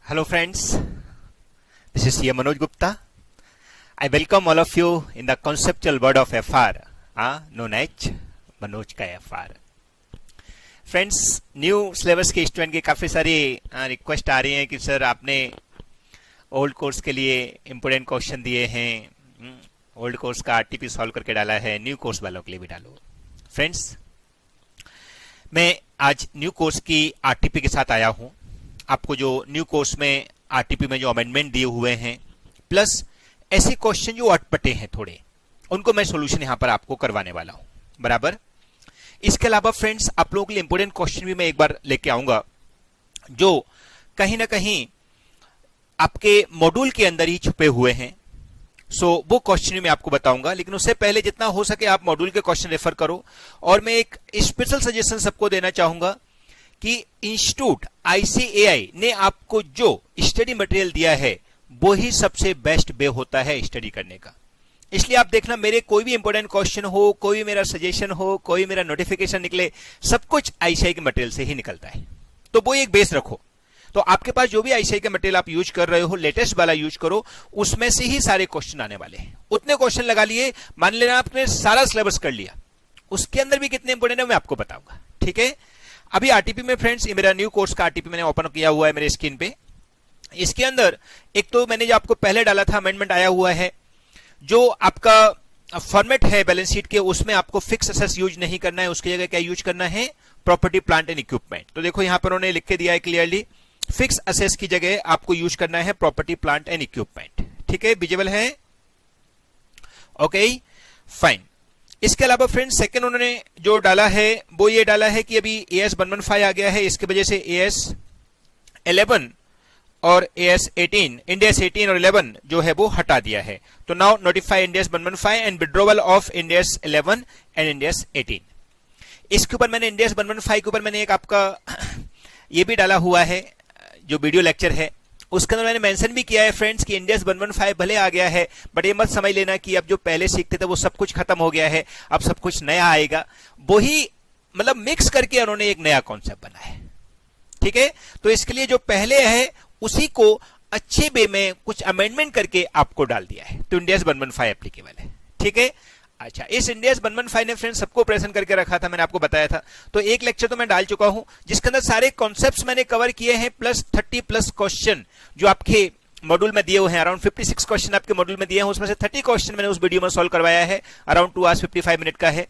Hello friends, this is CM Manoj Gupta. I welcome all of you in the conceptual world of FR, known as Manoj का FR. Friends, new syllabus के student की काफ़ी सारी request आ रही हैं कि sir आपने ओल्ड कोर्स के लिए इम्पोर्टेंट क्वेश्चन दिए हैं, ओल्ड कोर्स का आरटीपी सॉल्व करके डाला है, न्यू कोर्स वालों के लिए भी डालो. फ्रेंड्स, मैं आज न्यू कोर्स की आरटीपी के साथ आया हूं. आपको जो न्यू कोर्स में आरटीपी में जो अमेंडमेंट दिए हुए हैं प्लस ऐसे क्वेश्चन जो अटपटे हैं थोड़े, उनको मैं सॉल्यूशन यहां पर आपको करवाने वाला हूं. बराबर. इसके अलावा फ्रेंड्स, आप लोगों के लिए इंपोर्टेंट क्वेश्चन भी मैं एक बार लेके आऊंगा जो कहीं ना कहीं आपके मॉड्यूल के अंदर ही छुपे हुए हैं. वो क्वेश्चन भी मैं आपको बताऊंगा, लेकिन उससे पहले जितना हो सके आप मॉड्यूल के क्वेश्चन रेफर करो. और मैं एक स्पेशल सजेशन सबको देना चाहूंगा कि इंस्टीट्यूट आईसीएआई ने आपको जो स्टडी मटेरियल दिया है वो ही सबसे बेस्ट वे होता है स्टडी करने का. इसलिए आप देखना, मेरे कोई भी इंपॉर्टेंट क्वेश्चन हो, कोई मेरा सजेशन हो, कोई मेरा नोटिफिकेशन निकले, सब कुछ आईसीएआई के मटेरियल से ही निकलता है. तो वो एक बेस रखो. तो आपके पास जो भी आईसीएआई का मटेरियल आप यूज कर रहे हो, लेटेस्ट वाला यूज करो, उसमें से ही सारे क्वेश्चन आने वाले हैं. उतने क्वेश्चन लगा लिए, मान लेना आपने सारा सिलेबस कर लिया, उसके अंदर भी कितने इंपॉर्टेंट है मैं आपको बताऊंगा. ठीक है. अभी आरटीपी में फ्रेंड्स, ये मेरा न्यू कोर्स का आरटीपी मैंने ओपन किया हुआ है मेरे स्क्रीन पे. इसके अंदर एक तो मैंने जो आपको पहले डाला था अमेंडमेंट आया हुआ है. जो आपका फॉर्मेट है बैलेंस शीट के, उसमें आपको फिक्स असेट्स यूज नहीं करना है, उसकी जगह क्या यूज करना है, प्रॉपर्टी प्लांट एंड इक्विपमेंट. तो देखो यहां पर उन्होंने लिख के दिया है क्लियरली, फिक्स असेट्स की जगह आपको यूज करना है प्रॉपर्टी प्लांट एंड इक्विपमेंट. ठीक है, विजिबल है. Okay, fine. इसके अलावा फ्रेंड्स, सेकंड उन्होंने जो डाला है वो ये डाला है कि अभी AS 115 आ गया है, इसकी वजह से AS 11 और AS 18, इंडेस 18 और 11 जो है वो हटा दिया है. तो now notify Ind AS 115 and withdrawal of Ind AS 11 and Ind AS 18. इसके ऊपर मैंने इंडेस 115 के ऊपर मैंने एक आपका ये भी डाला हुआ है जो वीडियो लेक्चर है, उसके अंदर मैंने मेंशन भी किया है फ्रेंड्स कि इंडेस 115 भले आ गया है, बट ये मत समझ लेना कि अब जो पहले सीखते थे वो सब कुछ खत्म हो गया है, अब सब कुछ नया आएगा. वही मतलब मिक्स करके उन्होंने एक नया कॉन्सेप्ट बनाया है. ठीक है. तो इसके लिए जो पहले है उसी को अच्छे वे में कुछ अमेंडमेंट करके आपको डाल दिया है. तो इंडेस 115 एप्लीकेबल है. ठीक है. अच्छा, इस इंडेस 115 ने फ्रेंड्स सबको प्रेजेंट करके रखा था, मैंने आपको बताया था. तो एक लेक्चर तो मैं डाल चुका हूं जिसके अंदर सारे कॉन्सेप्ट्स मैंने कवर किए हैं, प्लस 30+ क्वेश्चन जो आपके मॉड्यूल में दिए हुए हैं. अराउंड 56 क्वेश्चन आपके मॉड्यूल में दिए हैं, उसमें से 30 क्वेश्चन मैंने उस वीडियो में सॉल्व करवाया है. अराउंड 2 hours 55 मिनट का है.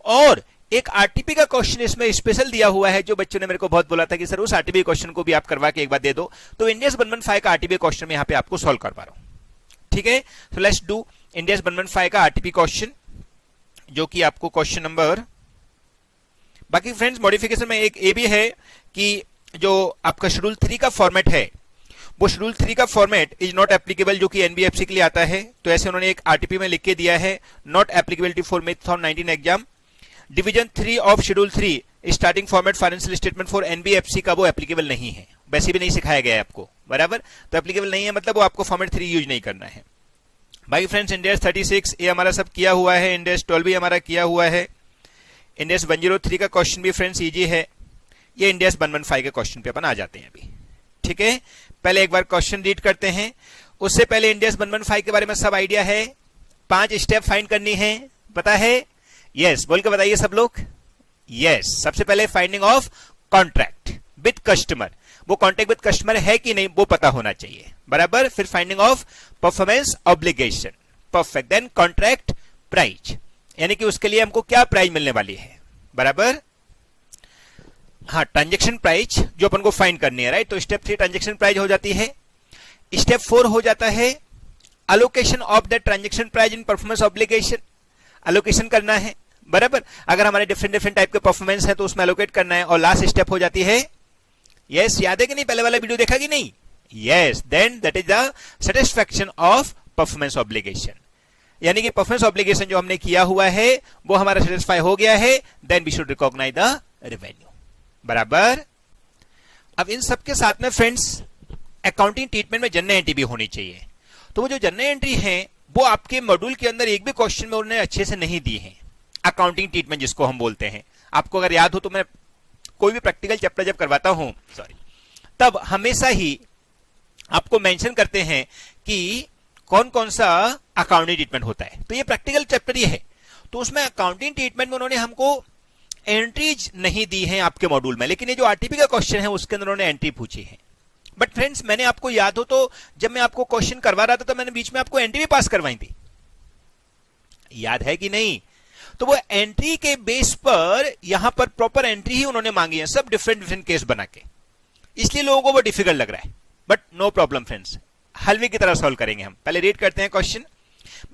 और एक आरटीपी का क्वेश्चन इसमें स्पेशल दिया हुआ है, जो बच्चों ने मेरे को बहुत बोला था कि सर उस आरटीपी क्वेश्चन को भी आप करवा के एक बार दे दो. तो इंडेस 115 का आरटीपी क्वेश्चन में यहां पे आपको सॉल्व करवा रहा हूं. ठीक है. तो लेट्स डू इंडेस 115 का आरटीपी क्वेश्चन, जो कि आपको क्वेश्चन नंबर. बाकी फ्रेंड्स, मॉडिफिकेशन में एक ये भी है कि जो आपका शेड्यूल 3 का फॉर्मेट है, वो शेड्यूल 3 का फॉर्मेट इज नॉट एप्लीकेबल, जो कि एनबीएफसी के लिए आता है. तो ऐसे उन्होंने एक आरटीपी में लिख के दिया है, not applicability for mathematics 19 exam. Division 3 of schedule 3 starting format financial statement for NBFC का वो एप्लीकेबल नहीं है, वैसे भी नहीं सिखाया गया है आपको. बराबर. तो एप्लीकेबल नहीं है मतलब वो आपको फॉर्मेट 3 यूज नहीं करना है. भाई फ्रेंड्स, इंडेस 36 ये हमारा सब किया हुआ है, इंडेस 12 भी हमारा किया हुआ है. इंडेस 103 का क्वेश्चन भी फ्रेंड्स इजी है. ये इंडेस 115 के क्वेश्चन पे अपन आ जाते हैं अभी. ठीक है. पहले एक बार क्वेश्चन रीड करते हैं, उससे पहले इंडेस 115 के बारे में सब आइडिया है. 5 स्टेप फाइंड करनी है, पता है? यस, बोल के बताइए सब लोग. यस. सबसे पहले finding of contract with customer. वो कॉन्ट्रैक्ट विद कस्टमर है कि नहीं वो पता होना चाहिए. बराबर. फिर finding of performance obligation. Perfect. Then contract price, यानी कि उसके लिए हमको क्या प्राइस मिलने वाली है. बराबर. हाँ, ट्रांजेक्शन प्राइस जो अपन को फाइंड करनी है. राइट. तो स्टेप 3 ट्रांजेक्शन प्राइस हो जाती है. स्टेप 4 हो जाता है allocation of the transaction price in performance obligation. Allocation करना है. बराबर. अगर हमारे डिफरेंट टाइप के परफॉर्मेंस है तो उसमें अलोकेट करना है. और लास्ट स्टेप हो जाती है, यस, याद है कि नहीं, पहले वाला वीडियो देखा कि नहीं? Yes. Then that is the satisfaction of performance obligation, यानी कि परफॉर्मेंस ऑब्लिगेशन जो हमने किया हुआ है वो हमारा सेटिस्फाई हो गया है. Then we should recognise the revenue. बराबर. अब इन सबके साथ में फ्रेंड्स अकाउंटिंग ट्रीटमेंट में जनरल एंट्री भी होनी चाहिए. तो वो जो जनरल एंट्री है वो आपके मॉड्यूल के अंदर एक भी क्वेश्चन में उन्होंने अच्छे से नहीं दी है. अकाउंटिंग ट्रीटमेंट जिसको हम बोलते हैं, आपको अगर याद हो तो मैं कोई भी प्रैक्टिकल चैप्टर जब करवाता हूं, तब हमेशा ही आपको मेंशन करते हैं कि कौन कौन सा अकाउंटिंग ट्रीटमेंट होता है। तो ये प्रैक्टिकल चैप्टर ये है, तो उसमें अकाउंटिंग ट्रीटमेंट में उन्होंने हमको एंट्रीज नहीं दी है आपके मॉड्यूल में, लेकिन ये जो आरटीपी का क्वेश्चन है उसके अंदर उन्होंने एंट्री पूछी है। बट फ्रेंड्स, मैंने आपको याद हो तो जब मैं आपको क्वेश्चन करवा रहा था तो मैंने बीच में आपको एंट्री भी पास करवाई थी, याद है कि नहीं? तो वो एंट्री के बेस पर यहां पर प्रॉपर एंट्री ही उन्होंने मांगी है, सब डिफरेंट केस बना के, इसलिए लोगों को वो डिफिकल्ट लग रहा है। बट नो प्रॉब्लम फ्रेंड्स, हलवे की तरह सॉल्व करेंगे हम। पहले रीड करते हैं क्वेश्चन,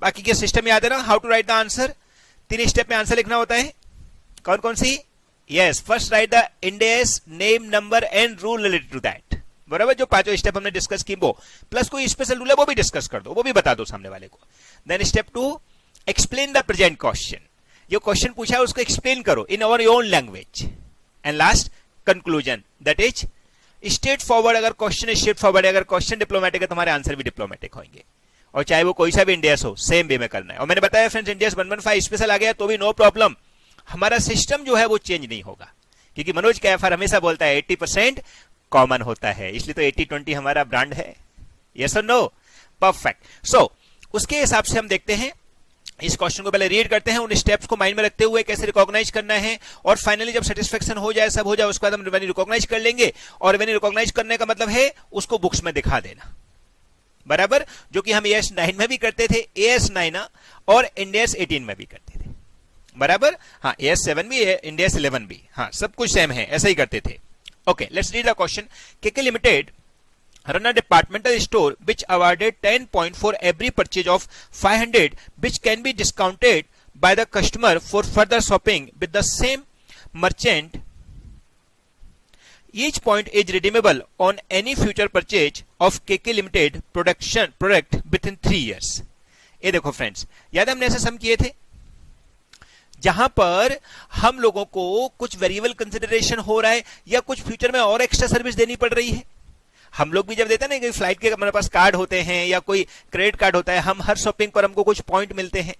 बाकी के सिस्टम याद है ना? How to write the answer, 3 step में आंसर लिखना होता है। कौन कौन सी? Yes, first write the Ind AS, name, number and rule related to that. बराबर, जो 5 स्टेप हमने डिस्कस की वो, प्लस कोई स्पेशल रूल है वो भी डिस्कस कर दो, वो भी बता दो सामने वाले को। Then step 2, explain the present question, जो क्वेश्चन पूछा है उसको एक्सप्लेन करो in our own language. And last conclusion, that is straight forward. अगर क्वेश्चन स्ट्रेट फॉरवर्ड है, अगर क्वेश्चन डिप्लोमेटिक है, तुम्हारे आंसर भी डिप्लोमेटिक होंगे, और चाहे वो कोई सा भी इंडियस हो, सेम वे में करना है। और मैंने बताया फ्रेंड्स, इंडियस 115 स्पेशल आ गया तो भी नो प्रॉब्लम, हमारा सिस्टम जो है वो चेंज नहीं होगा, क्योंकि मनोज कैफर हमेशा बोलता है 80% कॉमन होता है, इसलिए तो 80-20 हमारा ब्रांड है। यस और नो? परफेक्ट। सो उसके हिसाब से हम देखते हैं, इस क्वेश्चन को पहले रीड करते हैं, उन स्टेप्स को माइंड में रखते हुए कैसे रिकॉग्नाइज करना है, और फाइनली जब सेटिस्फेक्शन हो जाए, सब हो जाए, उसके बाद हम रेवेन्यू रिकॉग्नाइज कर लेंगे। और रेवेन्यू रिकॉग्नाइज करने का मतलब है उसको बुक्स में दिखा देना, बराबर, जो कि हम AS 9 में भी करते थे, AS 9 और इंडियस 18 में भी करते थे, बराबर। हाँ, AS 7 भी, इंडियस 11 भी, हाँ सब कुछ सेम है, ऐसा ही करते थे। Okay, let's read the question. KK limited run a departmental store which awarded 10 point for every purchase of 500 which can be discounted by the customer for further shopping with the same merchant. Each point is redeemable on any future purchase of KK Limited product within 3 years. ये देखो friends, याद हमने ऐसे सम किए थे जहां पर हम लोगों को कुछ वेरिएबल कंसिडरेशन हो रहा है या कुछ फ्यूचर में और एक्स्ट्रा सर्विस देनी पड़ रही है। हम लोग भी जब देते हैं ना, कि फ्लाइट के हमारे पास कार्ड होते हैं या कोई क्रेडिट कार्ड होता है, हम हर शॉपिंग पर हमको कुछ पॉइंट मिलते हैं।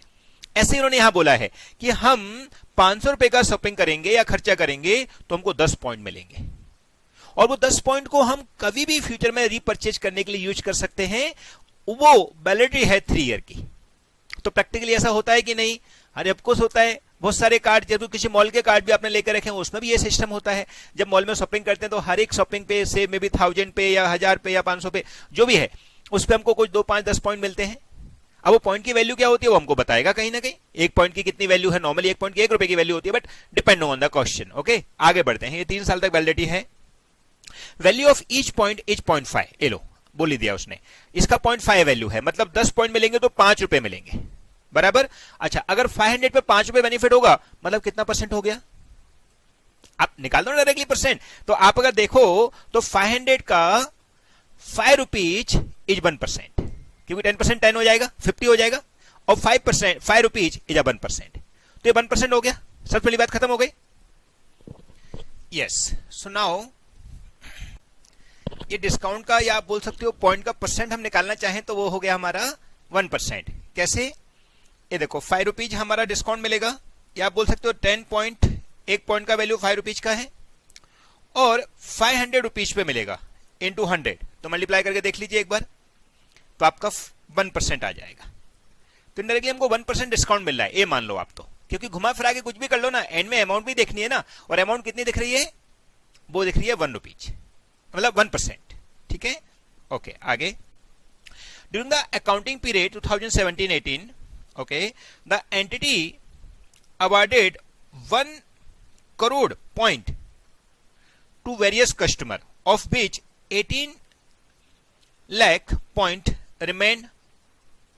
ऐसे ही उन्होंने यहां बोला है कि हम 500 रुपए का शॉपिंग करेंगे या खर्चा करेंगे तो हमको 10 पॉइंट मिलेंगे, और वो 10 पॉइंट को हम कभी भी फ्यूचर में रीपर्चेज करने के लिए यूज कर सकते हैं। वो वैलिडिटी है 3 ईयर की। तो प्रैक्टिकली ऐसा होता है कि नहीं? अरे ऑफकोर्स होता है। बहुत सारे कार्ड, जब किसी मॉल के कार्ड भी आपने लेकर रखे हैं, उसमें भी ये सिस्टम होता है। जब मॉल में शॉपिंग करते हैं तो हर एक शॉपिंग पे से मे बी 1000 पे या 1000 पे या 500 पे जो भी है, उस पर हमको कुछ 2, 5, 10 पॉइंट मिलते हैं। अब वो पॉइंट की वैल्यू क्या होती है वो हमको बताएगा कहीं ना कहीं। 1 पॉइंट की कितनी वैल्यू है? नॉर्मली 1 पॉइंट की 1 रुपए की वैल्यू होती है, but depend on the question. Okay, आगे बढ़ते हैं। ये 3 साल तक वैलिडिटी है। Value of each point is 0.5। ये लो, बोल ही दिया उसने, इसका 0.5 वैल्यू है, मतलब 10 पॉइंट मिलेंगे तो 5 रुपए मिलेंगे, बराबर। अच्छा, अगर 500 पे 5 रुपए बेनिफिट होगा, मतलब कितना परसेंट हो गया? आप निकाल दो ना डायरेक्टली परसेंट। तो आप अगर देखो तो 500 का 5 रुपीज इज 1%, क्योंकि 10% 10 हो जाएगा, 50 हो जाएगा, और 5% 5 रुपीज इज 1%, तो ये 1% हो गया। सबसे पहली बात खत्म हो गई। यस, सो नाउ ये डिस्काउंट का, या आप बोल सकते हो पॉइंट का परसेंट हम निकालना चाहें तो वो हो गया हमारा 1%। कैसे? ये देखो 5 रुपीज हमारा डिस्काउंट मिलेगा, या आप बोल सकते हो 10 पॉइंट, 1 पॉइंट का वैल्यू 5 रुपीज का है, और 500 रुपीज पे मिलेगा इंटू 100, तो मल्टीप्लाई करके देख लीजिए एक बार, तो आपका 1% आ जाएगा। तो डायरेक्टली हमको 1% डिस्काउंट मिल रहा है, ये मान लो आप तो, क्योंकि घुमा फिरा के कुछ भी कर लो ना, एंड में अमाउंट भी देखनी है ना, और अमाउंट कितनी दिख रही है? वो दिख रही है 1 रुपीज, मतलब 1%। ठीक है, ओके आगे। During the accounting period 2017-18, okay, the entity awarded 1 crore point to various customer, of which 18 lakh point remain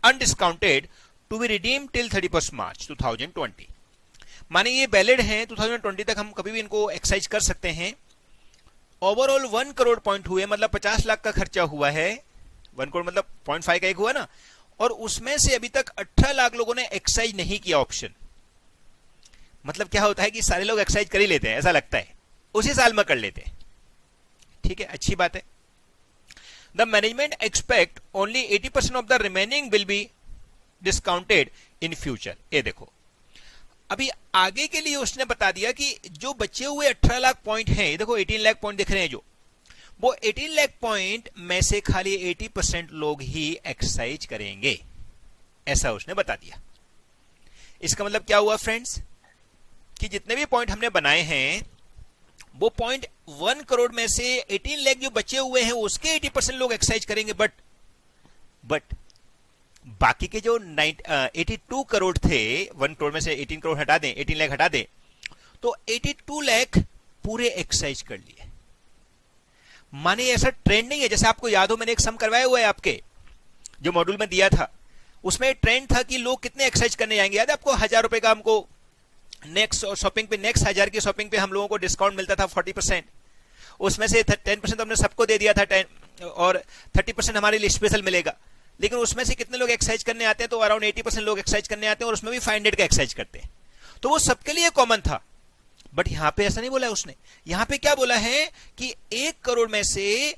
undiscounted to be redeemed till 31st March 2020। माने ये वैलिड हैं 2020 तक, हम कभी भी इनको एक्सरसाइज कर सकते हैं। ओवरऑल 1 करोड़ पॉइंट हुए, मतलब 50 लाख का खर्चा हुआ है। 1 करोड़ मतलब 0.5 का एक हुआ ना, और उसमें से अभी तक 18 लाख लोगों ने एक्सरसाइज नहीं किया ऑप्शन। मतलब क्या होता है कि सारे लोग एक्सरसाइज कर ही लेते हैं, ऐसा लगता है, उसी साल में कर लेते हैं। ठीक है, अच्छी बात है। The management expect only 80% of the remaining will be discounted in future. ये देखो, अभी आगे के लिए उसने बता दिया कि जो बचे हुए 18 लाख पॉइंट हैं, ये देखो 18 लाख पॉइंट दिख रहे हैं जो, वो 18 लाख पॉइंट में से खाली 80% लोग ही एक्सरसाइज करेंगे, ऐसा उसने बता दिया। इसका मतलब क्या हुआ फ्रेंड्स, कि जितने भी पॉइंट हमने बनाए हैं वो पॉइंट 1 करोड़ में से 18 लाख जो बचे हुए हैं उसके 80% लोग एक्सरसाइज करेंगे, बट बाकी के जो 82 करोड़ थे, 1 करोड़ में से 18 करोड़ हटा दें, 18 लाख हटा दें, तो 82 लाख पूरे एक्सरसाइज कर लिए। माने ऐसा ट्रेंड नहीं है, जैसे आपको याद हो मैंने एक सम करवाया हुआ है आपके जो मॉड्यूल में दिया था, उसमें ट्रेंड था कि लोग कितने एक्सरसाइज करने जाएंगे। याद है आपको, 1000 रुपए का हमको नेक्स्ट शॉपिंग पे, नेक्स्ट 1000 की शॉपिंग पे हम लोगों को डिस्काउंट मिलता था 40%, उसमें से 10% तो हमने सबको दे दिया था 10 और 30% हमारे लिए स्पेशल मिलेगा। लेकिन उसमें से कितने लोग एक्सरसाइज करने आते हैं, तो अराउंड 80% लोग एक्सरसाइज करने आते हैं और उसमें भी 500 का एक्सरसाइज करते हैं, तो वो सबके लिए कॉमन था। बट यहां पे ऐसा नहीं बोला उसने, यहां पे क्या बोला है कि 1 करोड़ में से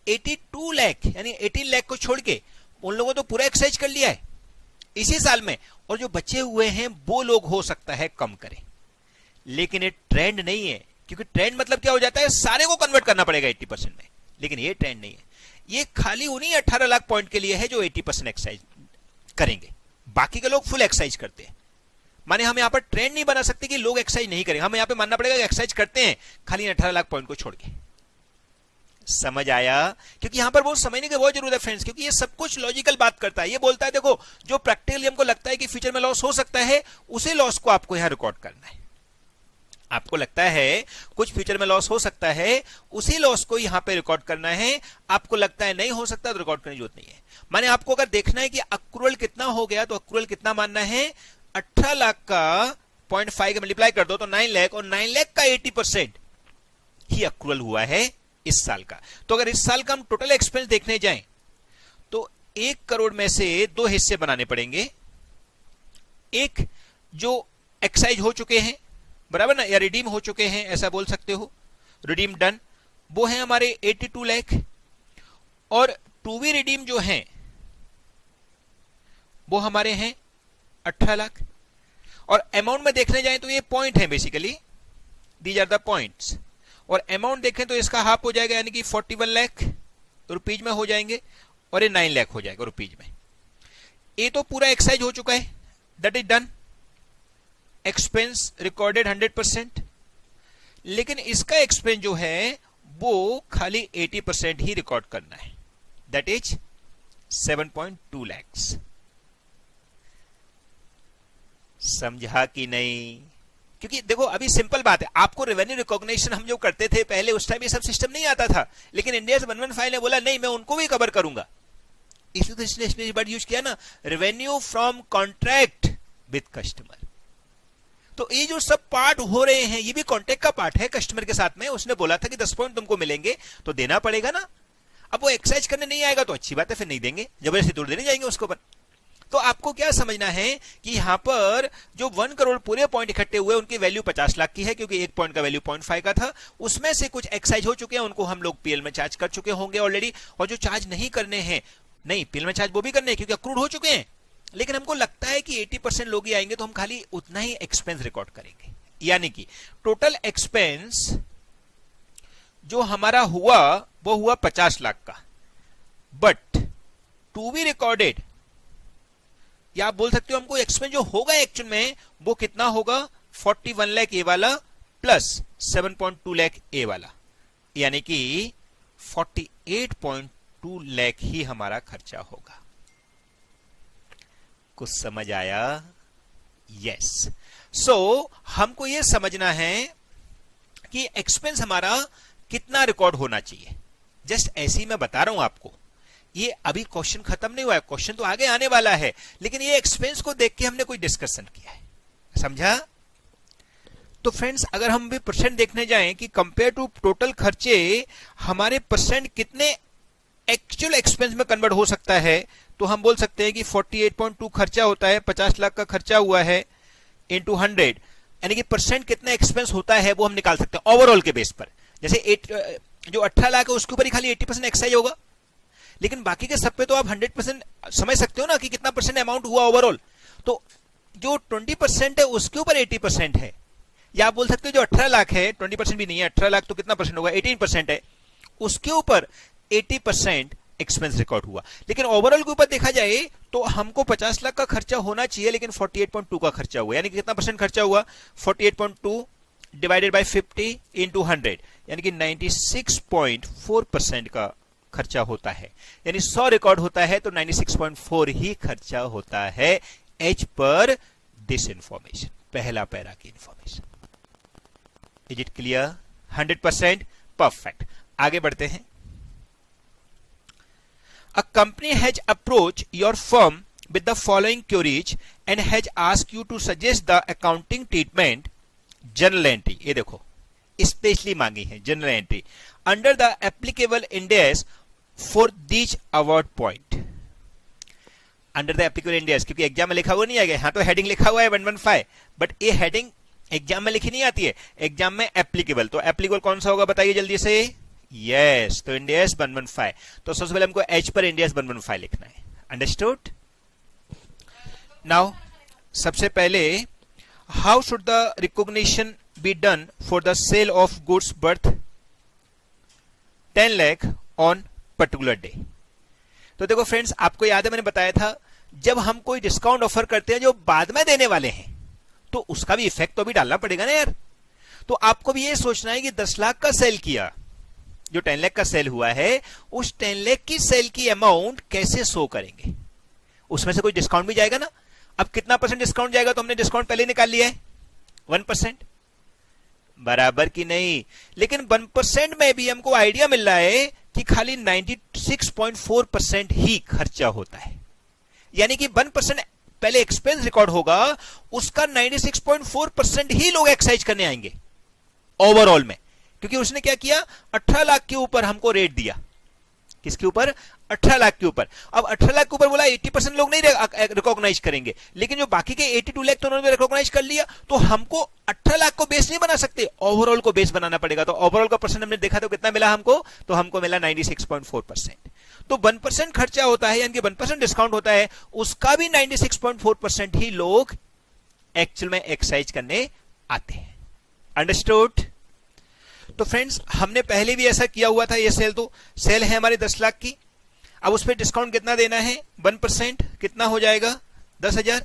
82 लाख यानी 18 लाख को छोड़ के उन लोगों तो पूरा एक्सरसाइज कर लिया है इसी साल में, और जो बचे हुए हैं वो लोग हो सकता है कम करें। लेकिन ये ट्रेंड नहीं है, क्योंकि ट्रेंड मतलब क्या हो जाता है, सारे को कन्वर्ट करना पड़ेगा 80% में, लेकिन ये ट्रेंड नहीं है। ये खाली उन्हीं 18 लाख पॉइंट के लिए है जो 80% एक्सरसाइज करेंगे, बाकी के लोग फुल एक्सरसाइज करते हैं। माने हम यहां पर ट्रेंड नहीं बना सकते कि लोग एक्सरसाइज नहीं करेंगे, हम यहां पे मानना पड़ेगा कि एक्सरसाइज करते हैं, खाली 18 लाख पॉइंट को छोड़ के। समझ आया? क्योंकि यहां पर बहुत समझने की बहुत जरूरत है फ्रेंड्स, क्योंकि ये सब कुछ लॉजिकल बात करता है। ये बोलता है देखो, जो प्रैक्टिकली हमको लगता है कि फ्यूचर में लॉस हो सकता है, उसी लॉस को आपको यहां रिकॉर्ड करना है। आपको लगता है कुछ फ्यूचर में लॉस हो सकता है, उसी लॉस को यहां पे रिकॉर्ड करना है। आपको लगता है नहीं हो सकता तो रिकॉर्ड करने की जरूरत नहीं है। माने आपको अगर देखना है कि अक्रूवल कितना हो गया, तो अक्रूवल कितना मानना है, 18 लाख का 0.5 का मल्टीप्लाई कर दो तो 9 लाख, और 9 लाख का 80% ही अक्रूवल हुआ है इस साल का। तो अगर इस साल का हम टोटल एक्सपेंस देखने जाएं तो 1 करोड़ में से 2 हिस्से बनाने पड़ेंगे। एक जो एक्सरसाइज हो चुके हैं, बराबर ना, या रिडीम हो चुके हैं ऐसा बोल सकते हो, रिडीम डन, वो है हमारे 82 लाख, और टू बी रिडीम जो हैं वो हमारे हैं 18 लाख। और अमाउंट में देखने जाएं तो ये पॉइंट है, basically these are the points, और अमाउंट देखें तो इसका हाफ हो जाएगा, यानी कि 41 लाख रुपीज में हो जाएंगे, और ये 9 लाख हो जाएगा रुपीज में। ये तो पूरा एक्सरसाइज हो चुका है, that is done, expense recorded 100%। लेकिन इसका एक्सपेंस जो है वो खाली 80% ही रिकॉर्ड करना है, दैट इज 7.2 lakhs। समझा कि नहीं? क्योंकि देखो अभी सिंपल बात है, आपको रेवेन्यू रिकॉग्निशन हम जो करते थे पहले, उस टाइम ये सब सिस्टम नहीं आता था, लेकिन इंडिया 115 ने बोला नहीं मैं उनको भी कवर करूंगा, इसलिए तो इसने वर्ड यूज किया ना, revenue from contract with customer. तो ये जो सब पार्ट हो रहे हैं ये भी कॉन्ट्रैक्ट का पार्ट है कस्टमर के साथ में। उसने बोला था कि 10 पॉइंट तुमको मिलेंगे तो देना पड़ेगा ना। अब वो एक्सरसाइज करने नहीं आएगा तो अच्छी बात है, फिर नहीं देंगे, जबरदस्ती तोड़ देने जाएंगे उसको। तो आपको क्या समझना है कि यहां पर जो 1 करोड़ पूरे पॉइंट इकट्ठे हुए उनकी वैल्यू 50 लाख की है, क्योंकि एक पॉइंट का वैल्यू 0.5 का था। उसमें से कुछ एक्साइज हो चुके हैं, उनको हम लोग पीएल में चार्ज कर चुके होंगे ऑलरेडी, और जो चार्ज नहीं करने हैं, नहीं पीएल में चार्ज वो भी करने हैं क्योंकि अक्रूड हो चुके हैं, लेकिन हमको लगता है कि 80% लोग ही आएंगे तो हम खाली उतना ही एक्सपेंस रिकॉर्ड करेंगे। यानी कि टोटल एक्सपेंस जो हमारा हुआ वो हुआ 50 लाख का, बट टू बी रिकॉर्डेड, या आप बोल सकते हो हमको एक्सपेंस जो होगा एक्चुअल में वो कितना होगा, 41 लाख ए वाला प्लस 7.2 लाख ए वाला, यानी कि 48.2 लाख ही हमारा खर्चा होगा। कुछ समझ आया? यस। सो हमको यह समझना है कि एक्सपेंस हमारा कितना रिकॉर्ड होना चाहिए। जस्ट ऐसे ही मैं बता रहा हूं आपको, ये अभी क्वेश्चन खत्म नहीं हुआ है, क्वेश्चन तो आगे आने वाला है, लेकिन ये एक्सपेंस को देख के हमने कोई डिस्कशन किया है, समझा? तो फ्रेंड्स अगर हम भी परसेंट देखने जाएं कि कंपेयर टू टोटल खर्चे हमारे परसेंट कितने एक्चुअल एक्सपेंस में कन्वर्ट हो सकता है, तो हम बोल सकते हैं कि 48.2 खर्चा होता है, 50 लाख का खर्चा हुआ है इंटू 100, यानी कि परसेंट कितना एक्सपेंस होता है वो हम निकाल सकते हैं ओवरऑल के बेस पर। जैसे जो 18 लाख है उसके ऊपर ही खाली 80% एक्साइज होगा, लेकिन बाकी के सब पे तो आप 100% समझ सकते हो ना कि कितना परसेंट अमाउंट हुआ ओवरऑल। तो जो 20% है उसके ऊपर 80% है, या आप बोल सकते हो जो 18 लाख है, 20% भी नहीं है, 18 लाख तो कितना परसेंट होगा, 18% है, उसके ऊपर 80% एक्सपेंस रिकॉर्ड हुआ। लेकिन ओवरऑल के ऊपर देखा जाए तो हमको 50 लाख का खर्चा होना चाहिए, लेकिन 48.2 का खर्चा हुआ। यानी कि कितना परसेंट खर्चा हुआ? 48.2 डिवाइडेड बाय 50 इंटू 100, यानी कि 96.4% का खर्चा होता है। यानी 100 रिकॉर्ड होता है तो 96.4 ही खर्चा होता है एज पर दिस इंफॉर्मेशन, पहला पैरा की information. Is it clear? 100% perfect. आगे बढ़ते हैं। A company has approached your firm with the following queries and has asked you to suggest the accounting treatment journal entry। ये देखो specially मांगी है journal entry under the applicable Ind AS for these award point। Under the applicable end S, क्योंकि exam में लिखा हुआ नहीं आएगा। यहाँ तो हेडिंग लिखा हुआ है 115, बट ये हेडिंग एग्जाम में लिखी नहीं आती है, एग्जाम में एप्लीकेबल। तो एप्लीकेबल कौन सा होगा बताइए जल्दी से? यस, तो इंड एस 115। तो सबसे पहले हमको एच पर इंड एस 115 लिखना है। अंडरस्टूड? नाउ सबसे पहले, how should the recognition be done for the sale of goods worth 10 lakh on particular day. तो देखो फ्रेंड्स, आपको याद है मैंने बताया था, जब हम कोई डिस्काउंट ऑफर करते हैं जो बाद में देने वाले हैं, तो उसका भी इफेक्ट तो भी डालना पड़ेगा ना यार। तो आपको भी ये सोचना है कि 10 लाख का सेल किया, जो 10 लाख का सेल हुआ है, उस 10 लाख की सेल की अमाउंट कैसे शो करेंगे? उसमें से कोई डिस्काउंट भी जाएगा ना। अब कितना परसेंट डिस्काउंट जाएगा? तो हमने डिस्काउंट पहले निकाल लिया है 1%, बराबर की नहीं। लेकिन 1% में भी हमको आइडिया मिल रहा है कि खाली 96.4% ही खर्चा होता है। यानी कि 1% पहले एक्सपेंस रिकॉर्ड होगा, उसका 96.4% ही लोग एक्साइज करने आएंगे ओवरऑल में। क्योंकि उसने क्या किया, 18 लाख के ऊपर हमको रेट दिया। किसके ऊपर? 18 लाख के ऊपर। अब 18 लाख के ऊपर बोला 80% लोग नहीं रिकॉग्नाइज करेंगे, लेकिन जो बाकी के 82 लाख तो उन्होंने रिकॉग्नाइज कर लिया। तो हमको 18 लाख को बेस नहीं बना सकते, ओवरऑल को बेस बनाना पड़ेगा। तो ओवरऑल का परसेंट हमने देखा तो कितना मिला हमको? तो हमको मिला 96.4%। तो 1% खर्चा होता है, यानी कि 1% डिस्काउंट होता है, उसका भी 96.4% ही लोग एक्चुअल में एक्साइज करने आते हैं। अंडरस्टूड? तो फ्रेंड्स, हमने पहले भी ऐसा किया हुआ था। ये सेल तो सेल है हमारे 10 लाख की। अब उस पर डिस्काउंट कितना देना है? 1%। कितना हो जाएगा? 10,000,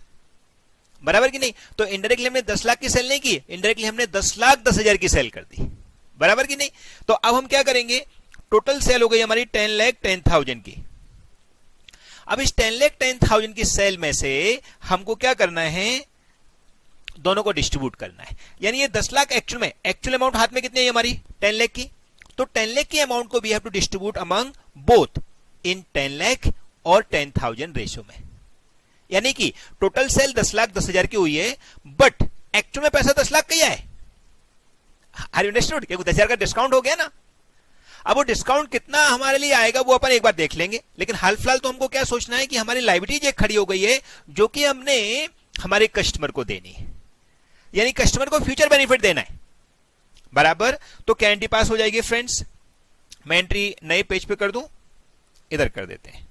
बराबर की नहीं? तो इनडायरेक्टली हमने 10 लाख की सेल नहीं की, इनडायरेक्टली हमने 10 लाख 10,000 की सेल कर दी, बराबर की नहीं? तो अब हम क्या करेंगे, टोटल सेल हो गई हमारी 10,10,000 की। अब इस 10,10,000 की सेल में से हमको क्या करना है, दोनों को डिस्ट्रीब्यूट करना है। यानी ये 10 लाख एक्चुअल अमाउंट हाथ में कितनी है हमारी? 10 लाख की। तो 10 लाख की अमाउंट को we have to distribute among both in 10 lakh और 10,000 रेशियो में। यानी कि टोटल सेल 10 लाख 10,000 की हुई है, बट एक्चुअल में पैसा 10 लाख का ही है। Are you understood? क्योंकि 10,000 का डिस्काउंट हो गया ना। अब वो डिस्काउंट कितना हमारे लिए आएगा वो अपन एक बार देख लेंगे, लेकिन हाल फिलहाल तो हमको क्या सोचना है कि हमारी लायबिलिटीज एक खड़ी हो गई है, जो कि हमने हमारे कस्टमर को देनी है, यानी कस्टमर को फ्यूचर बेनिफिट देना है, बराबर। तो क्या एंट्री पास हो जाएगी फ्रेंड्स? मैं एंट्री नए पेज पे कर दूं, इधर कर देते हैं।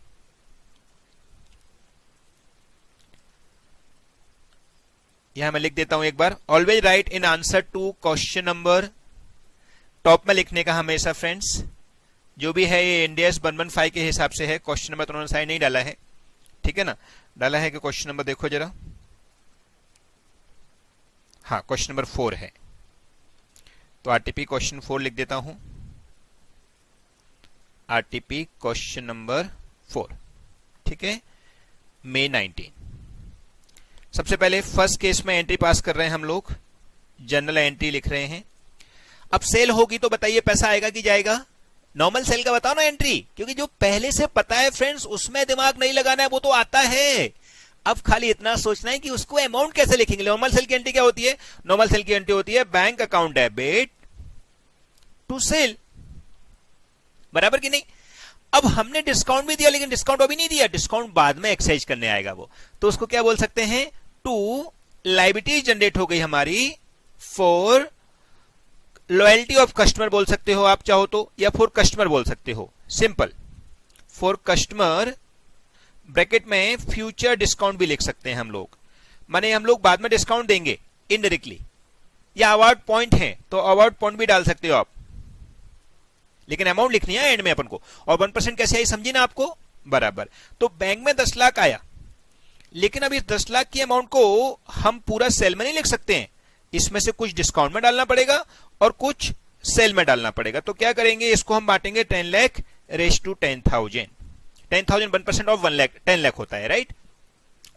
यहां मैं लिख देता हूं एक बार, always write in answer to question number. Top में लिखने का हमेशा फ्रेंड्स, जो भी है ये इंडियस 115 के हिसाब से है। क्वेश्चन नंबर तो उन्होंने साइड नहीं डाला है, ठीक है ना? डाला है कि क्वेश्चन नंबर देखो जरा, हाँ क्वेश्चन नंबर 4 है, तो आरटीपी क्वेश्चन 4 लिख देता हूं। आरटीपी क्वेश्चन नंबर 4, ठीक है, May 19। सबसे पहले फर्स्ट केस में एंट्री पास कर रहे हैं हम लोग, जनरल एंट्री लिख रहे हैं। अब सेल होगी तो बताइए पैसा आएगा कि जाएगा? नॉर्मल सेल का बताओ ना एंट्री, क्योंकि जो पहले से पता है फ्रेंड्स उसमें दिमाग नहीं लगाना है, वो तो आता है। अब खाली इतना सोचना है कि उसको अमाउंट कैसे लिखेंगे। नॉर्मल सेल की एंट्री क्या होती है? नॉर्मल सेल की एंट्री होती है bank account debit to sale, बराबर की नहीं? अब हमने डिस्काउंट भी दिया, लेकिन डिस्काउंट अभी नहीं दिया, डिस्काउंट बाद में एक्साइज करने आएगा वो। तो उसको क्या बोल सकते हैं? टू लायबिलिटी जनरेट हो गई हमारी फॉर लॉयल्टी ऑफ कस्टमर बोल सकते हो आप चाहो तो, या फॉर कस्टमर बोल सकते हो, सिंपल फॉर कस्टमर। ब्रैकेट में फ्यूचर डिस्काउंट भी लिख सकते हैं हम लोग, माने हम लोग बाद में डिस्काउंट देंगे इनडायरेक्टली, या अवार्ड पॉइंट है तो अवार्ड पॉइंट भी डाल सकते हो आप, लेकिन अमाउंट लिखनी है एंड में अपन को। और 1% कैसे आई समझी ना आपको, बराबर। तो बैंक में 10 लाख आया, लेकिन अब इस 10 लाख की अमाउंट को हम पूरा सेल में नहीं लिख सकते हैं, इसमें से कुछ डिस्काउंट में डालना पड़ेगा और कुछ सेल में डालना पड़ेगा। तो क्या करेंगे, इसको हम बांटेंगे 10 लाख रेस टू 10,000। 10,000 1% ऑफ 1 लाख 10 लाख होता है, राइट।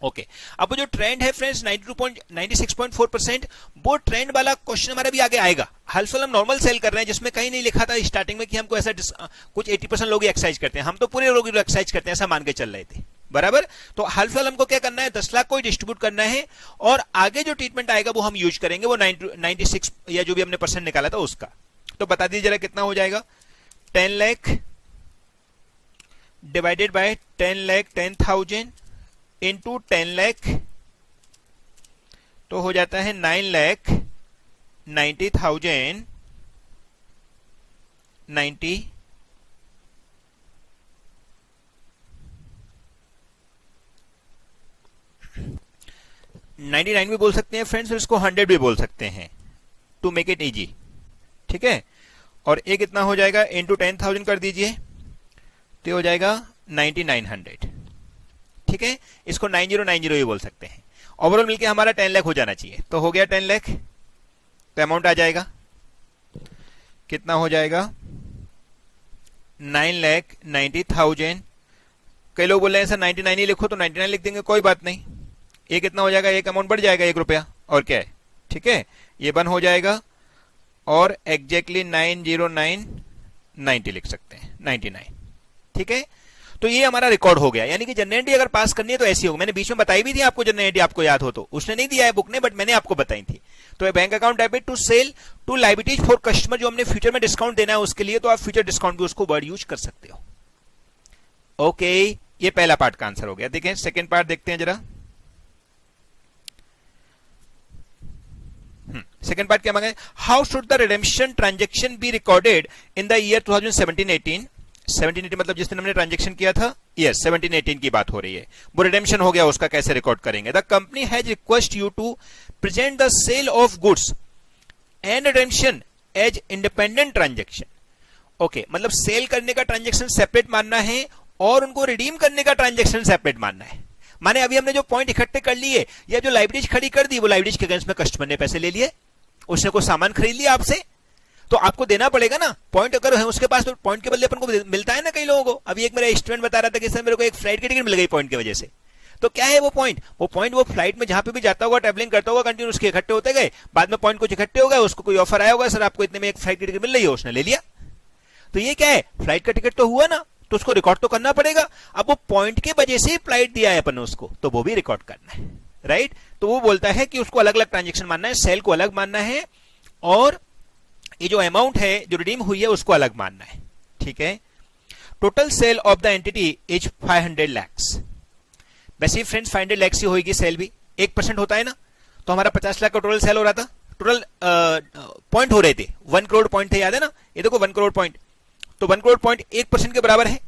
ओके, अब वो जो ट्रेंड है फ्रेंड्स 96.4%, वो ट्रेंड वाला क्वेश्चन हमारा भी आगे आएगा। हाल फिलहाल हम नॉर्मल सेल कर रहे हैं, जिसमें कहीं नहीं लिखा था स्टार्टिंग में कि हमको ऐसा कुछ 80% लोग एक्सरसाइज करते हैं, हम तो पूरे लोग एक्सरसाइज करते हैं ऐसा मान के चल रहे थे, बराबर। तो हाल फिलहाल हमको क्या करना है, 10 लाख को डिस्ट्रीब्यूट करना है, और आगे जो ट्रीटमेंट आएगा वो हम यूज करेंगे, वो 96 या जो भी हमने परसेंट निकाला था उसका। तो बता दीजिए जरा कितना हो जाएगा, 10 lakh divided by 10 lakh 10,000 into 10 lakh, तो हो जाता है 9,90,000 99 भी बोल सकते हैं फ्रेंड्स, और इसको 100 भी बोल सकते हैं टू मेक इट इजी, ठीक है। और एक इतना हो जाएगा इंटू 10,000 कर दीजिए, तो हो जाएगा 9,900, ठीक है। इसको 9090 भी बोल सकते हैं। ओवरऑल मिलके हमारा 10 लाख हो जाना चाहिए, तो हो गया 10 लाख। तो अमाउंट आ जाएगा कितना हो जाएगा, 9,90,000। कई लोग बोल रहे हैं सर 99 ही लिखो, तो 99 लिख देंगे, कोई बात नहीं। ये कितना हो जाएगा, एक अमाउंट बढ़ जाएगा 1 रुपया, और क्या है, ठीक है। ये 1 हो जाएगा, और एग्जैक्टली 90990 लिख सकते हैं, 99, ठीक है। तो ये हमारा रिकॉर्ड हो गया। यानी कि जनरल अगर पास करनी है तो ऐसी होगी। मैंने बीच में बताई भी थी आपको जनरल, आपको याद हो तो, उसने नहीं दिया है बुक ने, बट मैंने आपको बताई थी। तो bank account debit to sale to liabilities for customer, जो हमने फ्यूचर में डिस्काउंट देना है उसके लिए, तो आप फ्यूचर डिस्काउंट भी उसको वर्ड यूज कर सकते हो। ओके, ये पहला पार्ट का आंसर हो गया। देखिए सेकेंड पार्ट देखते हैं जरा। सेकेंड पार्ट क्या मांगा है, how should the redemption transaction be recorded in the year 2017-18। 17-18 मतलब जिस दिन हमने ट्रांजेक्शन किया था, यस 17-18 की बात हो रही है। वो रिडेम्पशन हो गया, उसका कैसे रिकॉर्ड करेंगे। The company has request you to present the sale of goods and redemption as independent transaction. Okay, मतलब सेल करने का ट्रांजेक्शन सेपरेट मानना है और उनको रिडीम करने का ट्रांजेक्शन सेपरेट मानना है। माने अभी हमने जो पॉइंट इकट्ठे कर लिए या जो लाइब्रेरीज खड़ी कर दी, वो लाइब्रेरीज के अगेंस्ट में कस्टमर ने पैसे ले लिए, उसने कोई सामान खरीद लिया आपसे, तो आपको देना पड़ेगा ना। पॉइंट अगर है उसके पास, तो पॉइंट के बदले अपन को मिलता है ना कई लोगों को। अभी एक मेरा स्टूडेंट बता रहा था कि सर मेरे को एक फ्लाइट की टिकट मिल गई पॉइंट की वजह से। तो क्या है वो पॉइंट, वो फ्लाइट में जहां पे भी जाता होगा, ट्रैवलिंग करता होगा, कंटिन्यू उसके इकट्ठे होते गए, बाद में पॉइंट कुछ इकट्ठे हो गए, उसको कोई ऑफर आया होगा, सर आपको इतने में एक फ्लाइट की टिकट मिल रही है, उसने ले लिया। तो ये क्या है, फ्लाइट का टिकट तो हुआ ना, तो उसको रिकॉर्ड तो करना पड़ेगा। अब वो पॉइंट के वजह से फ्लाइट दिया है अपन उसको, तो वो भी रिकॉर्ड करना है, राइट। तो वो बोलता है कि उसको अलग अलग ट्रांजेक्शन मानना है, सेल को अलग मानना है, और ये जो अमाउंट है जो रिडीम हुई है उसको अलग मानना है, ठीक है। Total sale of the entity is 500 lakhs। वैसे ही फ्रेंड्स 500 lakhs ही होगी सेल भी, 1% होता है ना, तो हमारा 50 लाख का टोटल सेल हो रहा था। टोटल पॉइंट हो रहे थे, 1 करोड़ पॉइंट थे, याद है ना। ये देखो 1 करोड़ पॉइंट, तो 1 करोड़ पॉइंट 1% के बराबर है,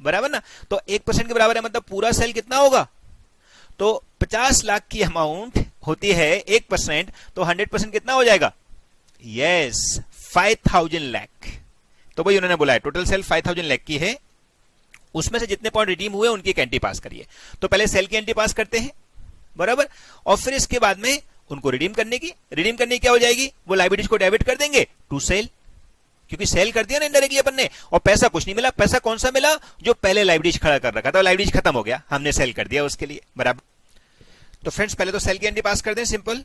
बराबर ना। तो 1% के बराबर है, मतलब पूरा सेल कितना होगा, तो 50 लाख की अमाउंट होती है 1%, तो 100% कितना हो जाएगा, यस 5,000 लाख। तो भाई उन्होंने बोला है टोटल सेल 5,000 लाख की है, उसमें से जितने पॉइंट रिडीम हुए उनकी एक एंट्री पास करिए। तो पहले सेल की एंट्री पास करते हैं, बराबर, और फिर इसके बाद में उनको रिडीम करने की क्या हो जाएगी, वो लायबिलिटीज को डेबिट कर देंगे टू सेल, क्योंकि सेल कर दिया ना इनडायरेक्टली अपन ने, और पैसा कुछ नहीं मिला। पैसा कौन सा मिला, जो पहले लायबिलिटीज खड़ा कर रखा था, लायबिलिटीज खत्म हो गया, हमने सेल कर दिया उसके लिए, बराबर। तो फ्रेंड्स पहले तो सेल की एंट्री पास कर दें, सिंपल।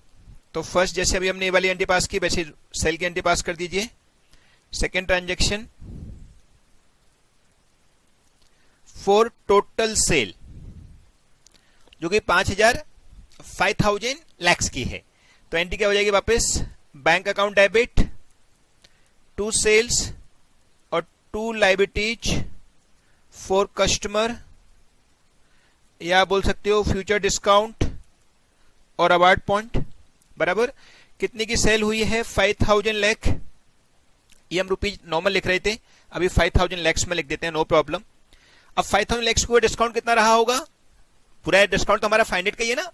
तो फर्स्ट जैसे अभी हमने ये वाली एंट्री पास की, वैसे सेल की एंट्री पास कर दीजिए। Second transaction for total sale, जो कि 5,000 lakhs की है, तो एंट्री क्या हो जाएगी वापस, bank account debit to sales और टू लायबिलिटीज फॉर कस्टमर, या बोल सकते हो फ्यूचर डिस्काउंट और अवार्ड पॉइंट, बराबर। कितने की सेल हुई है, 5,000 लाख। ये हम रुपीज नॉर्मल लिख रहे थे, अभी 5,000 lakhs में लिख देते हैं, नो प्रॉब्लम। अब 5,000 lakhs को डिस्काउंट कितना रहा होगा, पूरा डिस्काउंट तो हमारा 500 का ही है ना,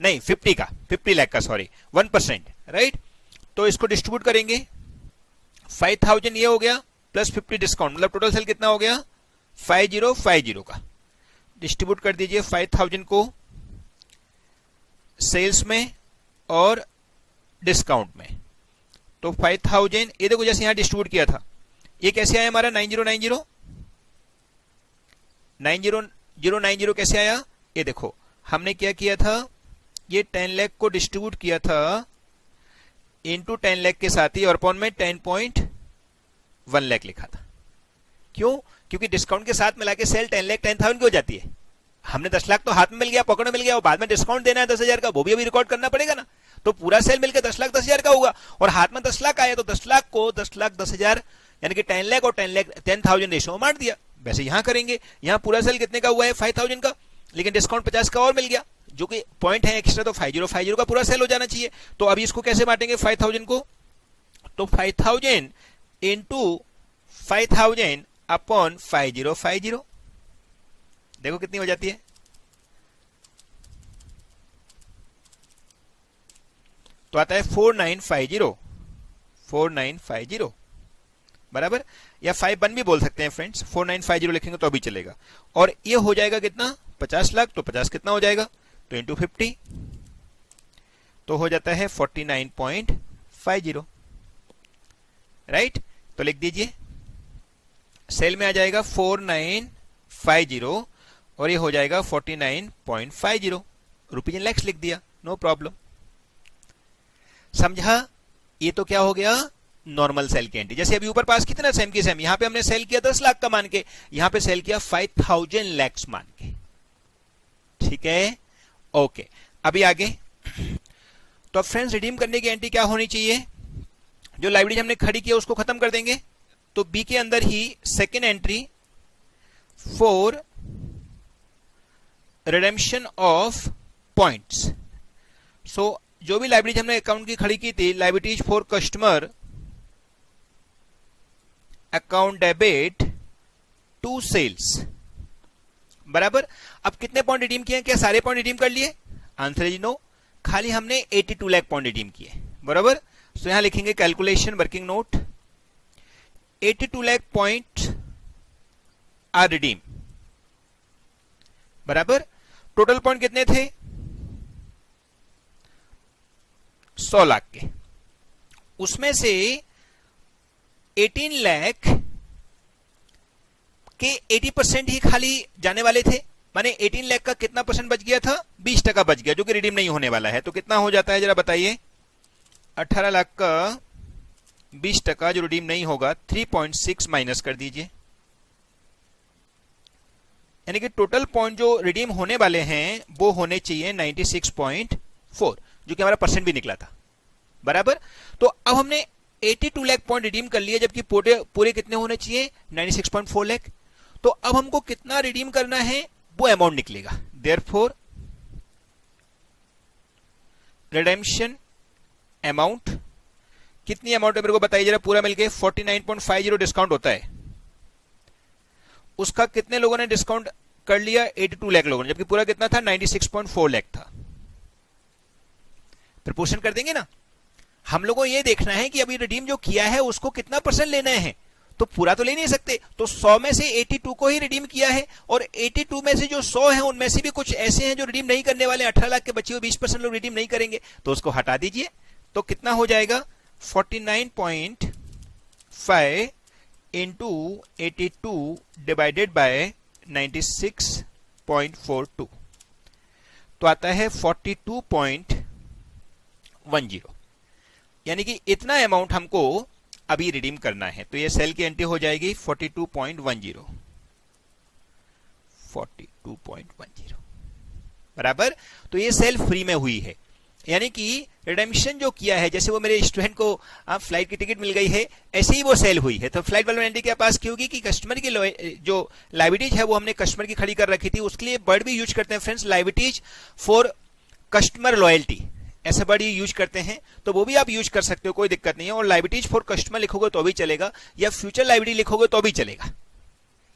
नहीं 50 लाख का, सॉरी 1%, राइट। तो इसको डिस्ट्रीब्यूट करेंगे, 5,000 ये हो गया प्लस 50 डिस्काउंट, मतलब टोटल सेल कितना हो गया 5050 का। डिस्ट्रीब्यूट कर दीजिए 5000 को सेल्स में और डिस्काउंट में। तो 5000 ये देखो जैसे यहां डिस्ट्रीब्यूट किया था, ये कैसे आया हमारा 9090 9090 कैसे आया, ये देखो हमने क्या किया था, ये 10 लाख को डिस्ट्रीब्यूट किया था इनटू 10 लाख के साथ ही और अपॉन में 10.1 लाख लिखा था। क्यों? क्योंकि डिस्काउंट के साथ मिला के सेल 10 लाख 10,000 की हो जाती है। हमने 10 लाख तो हाथ में मिल गया, पॉकेट में मिल गया, और बाद में डिस्काउंट देना है 10,000 का, वो भी अभी रिकॉर्ड करना पड़ेगा ना। तो पूरा सेल मिलकर 10 लाख 10,000 का होगा, और हाथ में 10 लाख आया तो 10 लाख को 10 लाख 10,000 यानी कि 10 लाख और 10,000 रेशो में बांट दिया। वैसे यहां करेंगे, यहां पूरा सेल कितने का हुआ है 5,000 का, लेकिन डिस्काउंट 50 का और मिल गया जो कि पॉइंट है एक्स्ट्रा, तो 5050 का पूरा सेल हो जाना चाहिए। तो अभी इसको कैसे बांटेंगे 5000 को, तो 5000 इंटू 5000 अपॉन 5050, देखो कितनी हो जाती है, तो आता है 4950 बराबर, या 51 भी बोल सकते हैं फ्रेंड्स, 4950 लिखेंगे तो अभी चलेगा। और ये हो जाएगा कितना 50 लाख, तो 50 कितना हो जाएगा, तो इंटू 50 तो हो जाता है 49.50 राइट। तो लिख दीजिए सेल में आ जाएगा 4950 और ये हो जाएगा 49.50, रुपीज इन लैक्स लिख दिया, नो प्रॉब्लम। समझा? ये तो क्या हो गया नॉर्मल सेल की एंट्री। जैसे अभी ऊपर पास कितना सेम की सेम, यहां पे हमने सेल किया 10 लाख का मान के, यहां पे सेल किया 5000 लैक्स मान के, ठीक है ओके। अभी आगे, तो अब फ्रेंड्स रिडीम करने की एंट्री क्या होनी चाहिए, जो लाइब्रेरी हमने खड़ी की है उसको खत्म कर देंगे, तो बी के अंदर ही second entry for redemption of points. So जो भी लाइब्रेरी हमने अकाउंट की खड़ी की थी, liabilities for customer account debit to sales बराबर। अब कितने पॉइंट रिडीम किए, क्या सारे पॉइंट रिडीम कर लिए, आंसर इज नो, खाली हमने 82 लाख पॉइंट रिडीम किए बराबर। तो यहां लिखेंगे calculation working note, 82 lakh point are redeem बराबर। टोटल पॉइंट कितने थे 100 लाख के, उसमें से 18 लाख के 80% ही खाली जाने वाले थे, माने 18 लाख का कितना परसेंट बच गया था, 20% बच गया, जो कि रिडीम नहीं होने वाला है। तो कितना हो जाता है जरा बताइए, 18 लाख का 20% जो रिडीम नहीं होगा 3.6 माइनस कर दीजिए, यानी कि टोटल पॉइंट जो रिडीम होने वाले हैं वो होने चाहिए 96.4, जो कि हमारा परसेंट भी निकला था बराबर। तो अब हमने 82 लाख पॉइंट रिडीम कर लिए, जबकि पूरे कितने होने चाहिए 96.4 लाख। तो अब हमको कितना रिडीम करना है वो अमाउंट निकलेगा, देयरफॉर रिडेम्पशन अमाउंट, कितनी अमाउंट है मेरे को बताइए जरा, पूरा मिलके 49.50 डिस्काउंट होता है, उसका कितने लोगों ने डिस्काउंट कर लिया 82 लाख लोगों ने, जबकि पूरा कितना था 96.4 लाख था। प्रपोर्शन कर देंगे ना, हम लोगों को यह देखना है कि अभी रिडीम जो किया है उसको कितना परसेंट लेना है, तो पूरा तो ले नहीं सकते, तो 100 में से 82 को ही रिडीम किया है, और 82 में से जो 100 है उनमें से भी कुछ ऐसे हैं जो रिडीम नहीं करने वाले, 18 लाख के बचे हुए 20% लोग रिडीम नहीं करेंगे, तो उसको हटा दीजिए। तो कितना हो जाएगा 49.5 इंटू 82 डिवाइडेड बाय 96.42, तो आता है 42.10, यानी कि इतना अमाउंट हमको अभी रिडीम करना है। तो ये सेल की एंट्री हो जाएगी 42.10 बराबर। तो ये सेल फ्री में हुई है, यानी कि रिडेम्पशन जो किया है, जैसे वो मेरे स्टूडेंट को फ्लाइट की टिकट मिल गई है, ऐसे ही वो सेल हुई है। तो फ्लाइट वालों एंट्री क्या पास की होगी कि कस्टमर की जो लाइबिलिटीज है वो हमने कस्टमर की खड़ी कर रखी थी, उसके लिए वर्ड भी यूज करते हैं friends, liabilities for customer loyalty, ऐसा वर्ड यूज करते हैं, तो वो भी आप यूज कर सकते हो, कोई दिक्कत नहीं है। और लाइबिलिटीज फॉर कस्टमर लिखोगे तो भी चलेगा, या फ्यूचर लाइबिलिटी लिखोगे तो भी चलेगा,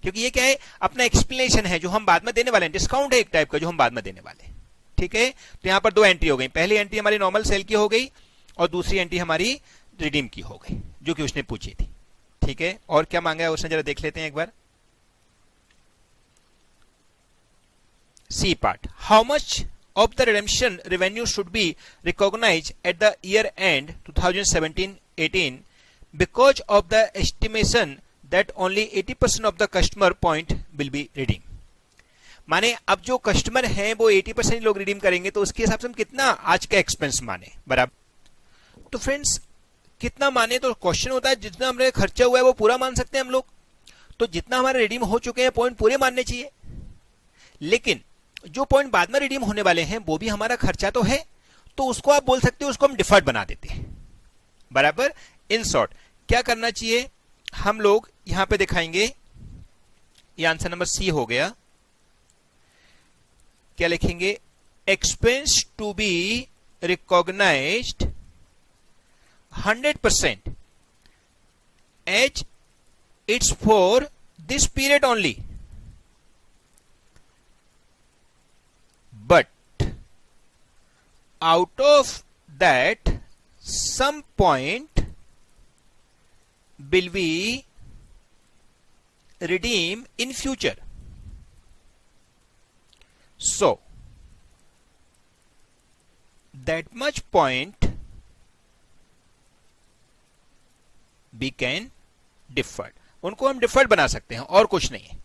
क्योंकि ये क्या है अपना एक्सप्लेनेशन है जो हम बाद में देने वाले हैं, डिस्काउंट है एक टाइप का जो हम बाद में देने वाले हैं, ठीक है। तो यहां पर दो एंट्री हो गई, पहली एंट्री हमारी नॉर्मल सेल की हो गई और दूसरी एंट्री हमारी रिडीम की हो गई, जो कि उसने पूछी थी, ठीक है, और क्या मांगा है उसने जरा देख लेते हैं एक बार। C part, how much of the redemption revenue should be recognized at the year end 2017-18 because of the estimation that only 80% of the customer point will be redeemed। माने अब जो कस्टमर हैं वो 80% लोग रिडीम करेंगे, तो उसके हिसाब से हम कितना आज का एक्सपेंस माने, बराबर। तो फ्रेंड्स कितना माने, तो क्वेश्चन होता है जितना हमारे खर्चा हुआ है वो पूरा मान सकते हैं हम लोग, तो जितना हमारे रिडीम हो चुके हैं पॉइंट पूरे मानने चाहिए। लेकिन जो पॉइंट बाद में रिडीम होने वाले हैं वो भी हमारा खर्चा तो है, तो उसको आप बोल सकते हो उसको हम डिफर्ड बना देते हैं, बराबर। इन शॉर्ट क्या करना चाहिए, हम लोग यहां पे दिखाएंगे, ये आंसर नंबर सी हो गया। क्या लिखेंगे, expense to be recognised 100% as it's for this period only, but out of that some point will be redeemed in future, so that much point we can deferred, उनको हम deferred बना सकते हैं और कुछ नहीं है,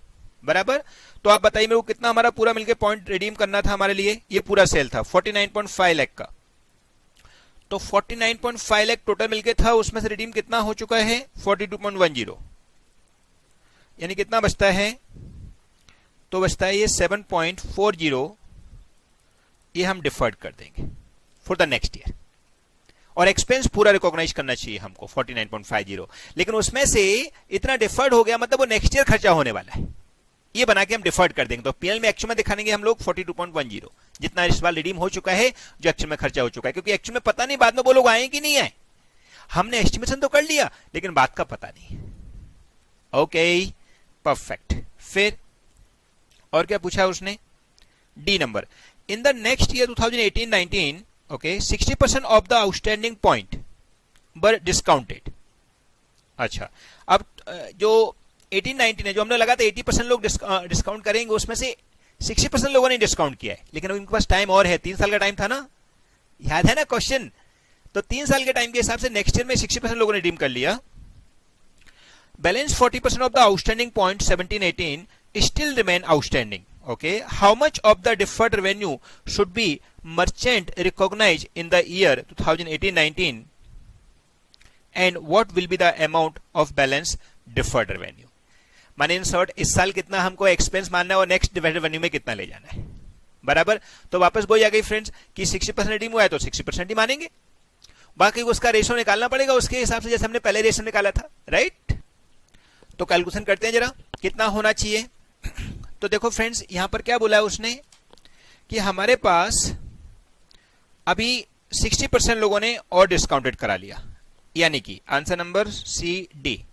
बराबर। तो आप बताइए मेरे को कितना हमारा पूरा मिलके पॉइंट रिडीम करना था हमारे लिए, ये पूरा सेल था 49.5 लाख का, तो 49.5 लाख टोटल मिलके था, उसमें से रिडीम कितना हो चुका है 42.10, यानी कितना बचता है, तो बचता है ये 7.40, ये हम डिफर्ड कर देंगे फॉर द नेक्स्ट ईयर, और एक्सपेंस पूरा रिकॉग्नाइज करना चाहिए हमको 49.50, लेकिन उसमें से इतना डिफर्ड हो गया, मतलब वो नेक्स्ट ईयर खर्चा होने वाला है, ये बना के हम डिफर्ड कर देंगे। तो पीएल में एक्चुअल में दिखाएंगे हम लोग 42.10, जितना इस बार रिडीम हो चुका है, जो एक्चुअल में खर्चा हो चुका है, क्योंकि एक्चुअल में पता नहीं बाद में वो लोग आए कि नहीं आए, हमने एस्टिमेशन तो कर लिया लेकिन बात का पता नहीं। Okay perfect. फिर और क्या पूछा उसने, D number, in the next year 2018-19 okay 60% of the outstanding point were discounted. अच्छा, अब जो 18-19 है, जो हमने लगा था 80% लोग डिस्काउंट करेंगे, उसमें से 60% लोगों ने डिस्काउंट किया है, लेकिन उनके पास टाइम और है, 3 साल का टाइम था ना, याद है ना क्वेश्चन, तो 3 साल के टाइम के हिसाब से नेक्स्ट ईयर में 60% लोगों ने रिडीम कर लिया। Balance 40% of the outstanding point 17-18 still remain outstanding. Okay, how much of the deferred revenue should be merchant recognized in the year 2018-19 and what will be the amount of balance deferred revenue? माने in short इस साल कितना हमको expense मानना है और next deferred revenue में कितना ले जाना है, बराबर। तो वापस बोल आ गई फ्रेंड्स कि 60% रिडीम हुआ है तो 60% ही मानेंगे, बाकी उसका रेशो निकालना पड़ेगा उसके हिसाब से जैसे हमने पहले रेशो निकाला था, राइट। तो कैलकुलेशन करते हैं जरा कितना होना चाहिए। तो देखो फ्रेंड्स यहां पर क्या बोला है उसने कि हमारे पास अभी 60% लोगों ने और डिस्काउंटेड करा लिया, यानी कि आंसर नंबर सी डी।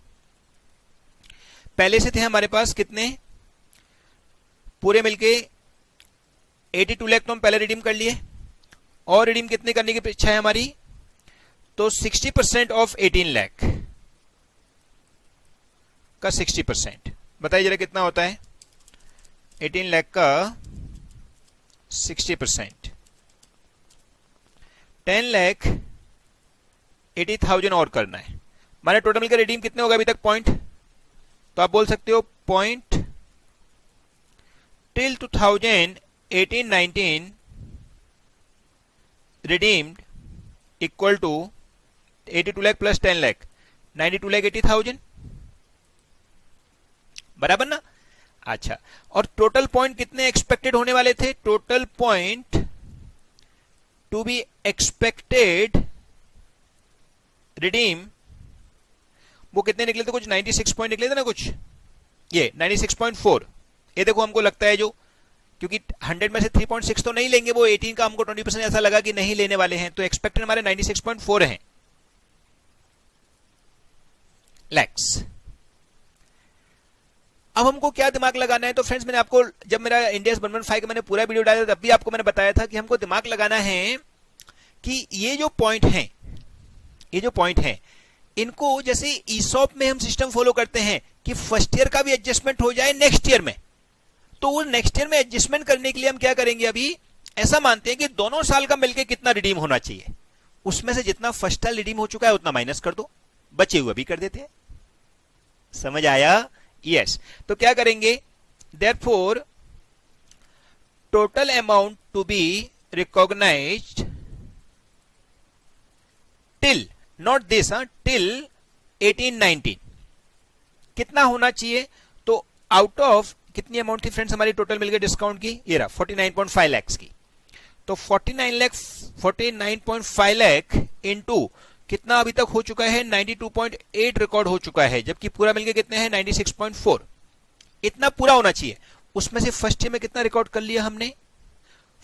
पहले से थे हमारे पास कितने, पूरे मिलके 82 लाख तो हम पहले रिडीम कर लिए, और रिडीम कितने करने की इच्छा है हमारी, तो 60% ऑफ 18 लाख का 60%, बताइए जरा कितना होता है, 18 लाख का 60%, 10,80,000 और करना है, माने टोटल मिलकर रिडीम कितने होगा अभी तक पॉइंट, तो आप बोल सकते हो point till 2018-19 redeemed equal to 82 lakh plus 10 lakh 92,80,000, बराबर ना। अच्छा, और टोटल पॉइंट कितने एक्सपेक्टेड होने वाले थे, total point to be expected redeem वो कितने निकले थे, कुछ 96 पॉइंट निकले थे ना, कुछ ये 96.4, ये देखो हमको लगता है जो, क्योंकि 100 में से 3.6 तो नहीं लेंगे, वो 18 का हमको 20% ऐसा लगा कि नहीं लेने वाले हैं, तो एक्सपेक्टेड हमारे 96.4 हैं लैक्स। अब हमको क्या दिमाग लगाना है, तो फ्रेंड्स मैंने आपको जब मेरा इंडिया 115 का मैंने पूरा वीडियो डाला तब भी आपको मैंने बताया था कि हमको दिमाग लगाना है कि ये जो पॉइंट है इनको जैसे ईसॉप में हम सिस्टम फॉलो करते हैं कि फर्स्ट ईयर का भी एडजस्टमेंट हो जाए नेक्स्ट ईयर में, तो वो नेक्स्ट ईयर में एडजस्टमेंट करने के लिए हम क्या करेंगे, अभी ऐसा मानते हैं कि दोनों साल का मिलकर कितना रिडीम होना चाहिए, उसमें से जितना फर्स्ट साल रिडीम हो चुका है उतना माइनस कर दो, बचे हुए भी कर देते हैं। समझ आया? यस। तो क्या करेंगे, therefore total amount to be recognised till, not this, till 18-19 कितना होना चाहिए, तो आउट ऑफ कितनी अमाउंट थी फ्रेंड्स हमारी टोटल मिलकर डिस्काउंट की, ये रहा 49.5 लाख की, तो 49.5 लाख इनटू कितना अभी तक हो चुका है, 92.8 रिकॉर्ड हो चुका है, जबकि पूरा मिलकर कितने हैं 96.4, इतना पूरा होना चाहिए। उसमें से फर्स्ट ईयर में कितना रिकॉर्ड कर लिया हमने,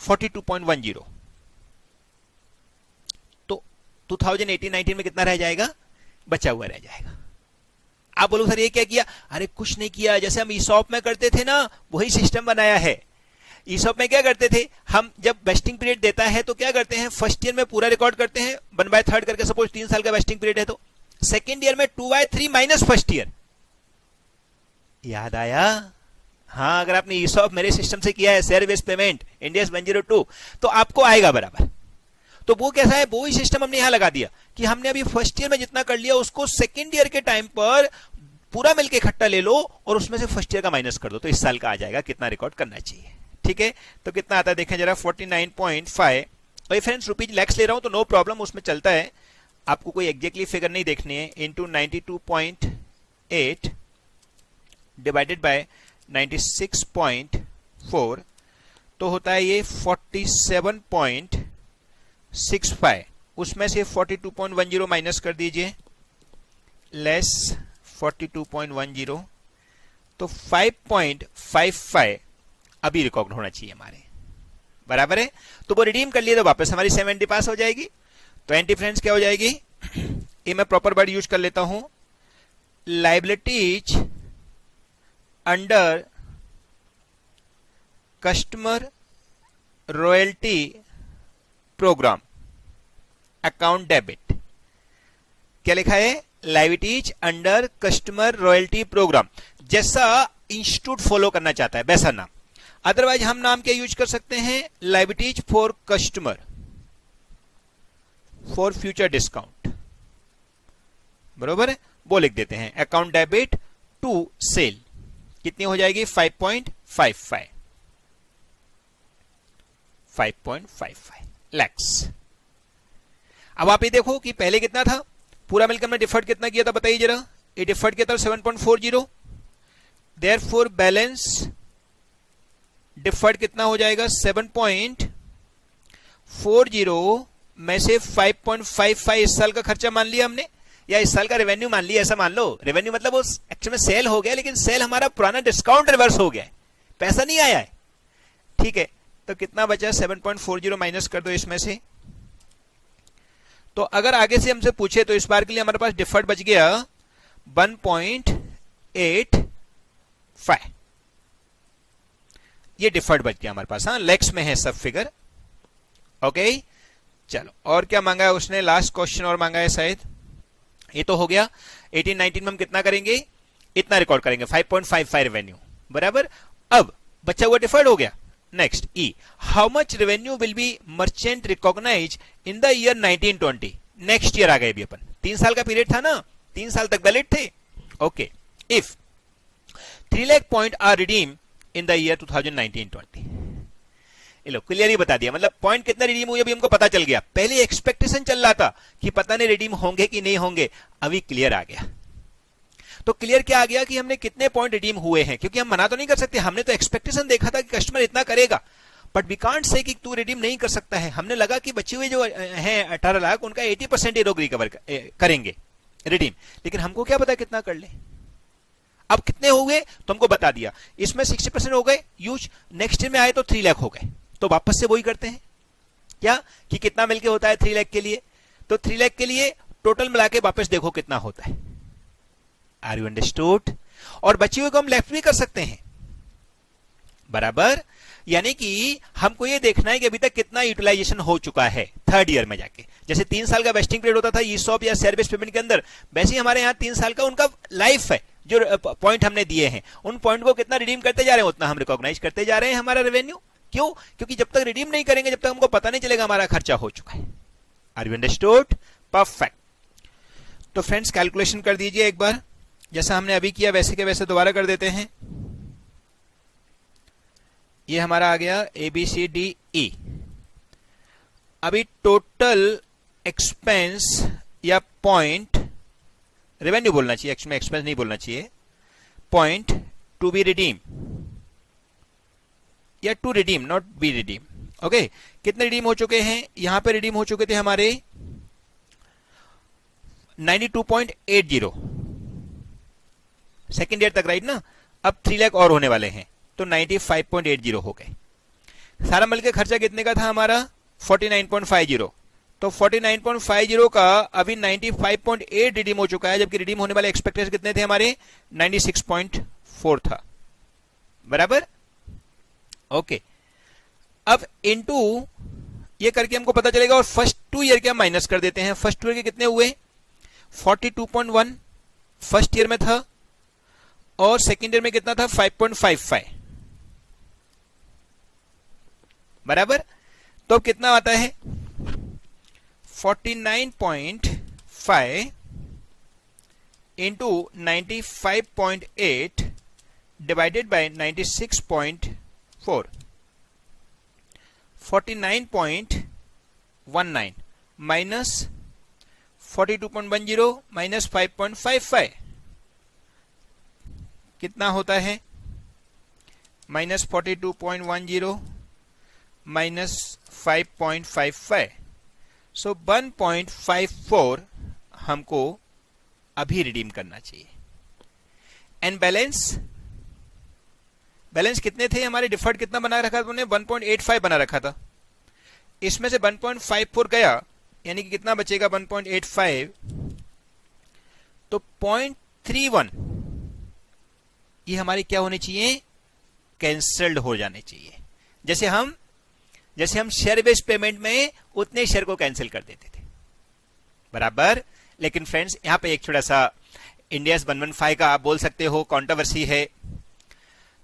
42.10, तो 2018-19 में कितना रह जाएगा, बचा हुआ रह जाएगा। आप बोलो सर ये क्या किया, अरे कुछ नहीं किया, जैसे हम ईसॉप में करते थे ना वही सिस्टम बनाया है। ईसॉप में क्या करते थे हम, जब वेस्टिंग पीरियड देता है तो क्या करते हैं, फर्स्ट ईयर में पूरा रिकॉर्ड करते हैं 1/3 करके, सपोज 3 साल का वेस्टिंग पीरियड है तो सेकेंड ईयर में 2/3 माइनस फर्स्ट ईयर। याद आया? हाँ, अगर आपने ईसॉप मेरे सिस्टम से किया है, शेयर बेस्ड पेमेंट इंडियस 102, तो आपको आएगा बराबर। तो वो कैसा है, वो ही सिस्टम हमने यहां लगा दिया कि हमने अभी फर्स्ट ईयर में जितना कर लिया उसको सेकेंड ईयर के टाइम पर पूरा मिलके इकट्ठा ले लो और उसमें से फर्स्ट ईयर का माइनस कर दो, तो इस साल का आ जाएगा कितना रिकॉर्ड करना चाहिए। ठीक है, तो कितना आता है देखें जरा, 49.5। और फ्रेंड्स रुपीज लैक्स ले रहा हूं तो नो प्रॉब्लम, उसमें चलता है, आपको कोई एग्जैक्टली फिगर नहीं देखनी है। इंटू 92.8 डिवाइडेड बाय 96.4 तो होता है ये 47.65, उसमें से 42.10 माइनस कर दीजिए, लेस 42.10, तो 5.55 अभी रिकॉर्ड होना चाहिए हमारे, बराबर है। तो वो रिडीम कर लिए तो वापस हमारी 70 पास हो जाएगी। तो एंटी फ्रेंड्स क्या हो जाएगी, ये मैं प्रॉपर वर्ड यूज कर लेता हूं, liabilities under customer royalty program account debit. क्या लिखा है, liabilities under customer royalty program, जैसा इंस्टीट्यूट फॉलो करना चाहता है वैसा नाम। अदरवाइज हम नाम क्या यूज कर सकते हैं, liabilities for customer for future discount, बरोबर है, वो लिख देते हैं। अकाउंट डेबिट टू सेल कितनी हो जाएगी, 5.55 लैक्स। अब आप ये देखो कि पहले कितना था, पूरा मिलकर मैं डिफर्ड कितना किया था बताइए जरा, ये डिफर्ड किया था 7.40, देयरफॉर बैलेंस डिफर्ड कितना हो जाएगा 7.40 में से 5.55 इस साल का खर्चा मान लिया हमने, या इस साल का रेवेन्यू मान लिया, ऐसा मान लो। रेवेन्यू मतलब वो एक्चुअल में सेल हो गया, लेकिन सेल हमारा पुराना डिस्काउंट रिवर्स हो गया है, पैसा नहीं आया है। ठीक है, तो कितना बचा, 7.40 माइनस कर दो इसमें से। तो अगर आगे से हमसे पूछे तो इस बार के लिए हमारे पास डिफर्ड बच गया 1.85, ये डिफर्ड बच गया हमारे पास। हाँ, लैक्स में है सब फिगर। ओके, चलो और क्या मांगा है उसने, लास्ट क्वेश्चन और मांगा है शायद, ये तो हो गया। 18-19 में हम कितना करेंगे, इतना रिकॉर्ड करेंगे 5.55 रेवेन्यू, बराबर। अब बच्चा हुआ डिफर्ड हो गया। Next E, how much revenue will be merchant recognise in the year 1920। Next year आ गए अभी अपन, 3 साल का पीरियड था ना, 3 साल तक वैलिड थे। Okay, if 3 lakh point are redeem in the year 2019-20। ये लो क्लियर ही बता दिया, मतलब पॉइंट कितना रिडीम हुई अभी हमको पता चल गया। पहले एक्सपेक्टेशन चल रहा था कि पता नहीं रिडीम होंगे कि नहीं होंगे, अभी क्लियर आ गया। तो क्लियर क्या आ गया कि हमने कितने पॉइंट रिडीम हुए हैं, क्योंकि हम मना तो नहीं कर सकते, हमने तो एक्सपेक्टेशन देखा था कि कस्टमर इतना करेगा, बट वी कांट से कि तू रिडीम नहीं कर सकता है। हमने लगा कि बचे हुए जो हैं 18 लाख उनका 80% ये लोग रिकवर करेंगे रिडीम, लेकिन हमको क्या पता कितना कर ले। अब कितने हो गए तो हमको बता दिया, इसमें 60% हो गए यूज, नेक्स्ट ईयर में आए तो 3 लाख हो गए, तो वापस से वही करते हैं क्या कि कितना मिलके होता है 3 लाख के लिए, तो 3 लाख के लिए टोटल मिला के वापस देखो कितना होता है। Are you understood? और बचे हुए को हम लेफ्ट भी कर सकते हैं, बराबर। यानी कि हमको ये देखना है कि अभी तक कितना यूटिलाइजेशन हो चुका है थर्ड ईयर में जाके, जैसे 3 साल का वेस्टिंग पीरियड होता था ईसॉप या शेयर बेस्ड पेमेंट के अंदर, वैसे ही हमारे यहाँ 3 साल का उनका लाइफ है। जो पॉइंट हमने दिए हैं उन पॉइंट को कितना रिडीम करते जा रहे हैं उतना हम रिकॉग्नाइज करते जा रहे हैं हमारा रेवेन्यू। क्यों? क्योंकि जब तक रिडीम नहीं करेंगे, जब तक हमको पता नहीं चलेगा हमारा खर्चा हो चुका है। Are you understood? परफेक्ट। तो फ्रेंड्स कैलकुलेशन कर दीजिए एक बार, जैसा हमने अभी किया वैसे के वैसे दोबारा कर देते हैं। ये हमारा आ गया ABCDE। अभी टोटल एक्सपेंस या पॉइंट, रेवेन्यू बोलना चाहिए, एक्चुअली एक्सपेंस नहीं बोलना चाहिए, पॉइंट टू बी रिडीम या to redeem, not be redeem. Okay, कितने रिडीम हो चुके हैं? यहां पे रिडीम हो चुके थे हमारे 92.80 सेकेंड ईयर तक, राइट ना। अब 3 लाख और होने वाले हैं तो 95.80 हो गए। सारा मिल के खर्चा कितने का था हमारा? 49.50। तो 49.50 का अभी 95.8 रिडीम हो चुका है, जबकि रिडीम होने वाले एक्सपेक्टेशन कितने थे हमारे? 96.4 था, बराबर। ओके, अब इनटू ये करके हमको पता चलेगा, और फर्स्ट 2 ईयर के हम माइनस कर देते हैं। फर्स्ट 2 ईयर के कितने हुए? 42.1 फर्स्ट ईयर में था, और सेकेंड ईयर में कितना था? 5.55, बराबर। तो अब कितना आता है? 49.5 into 95.8 divided by 96.4, 49.19 minus 42.10 minus 5.55 कितना होता है? माइनस 42.10 माइनस 5.55, सो 1.54 हमको अभी रिडीम करना चाहिए। एंड बैलेंस कितने थे हमारे? डिफर्ड कितना बना रखा था उन्होंने? 1.85 बना रखा था। इसमें से 1.54 गया, यानी कि कितना बचेगा? 1.85, तो 0.31 ये हमारी क्या होनी चाहिए? कैंसल्ड हो जाने चाहिए। जैसे हम शेयर बेस्ड पेमेंट में उतने शेयर को कैंसिल कर देते थे, बराबर। लेकिन फ्रेंड्स यहां पे एक छोटा सा इंडियाज 115 का आप बोल सकते हो कंट्रोवर्सी है,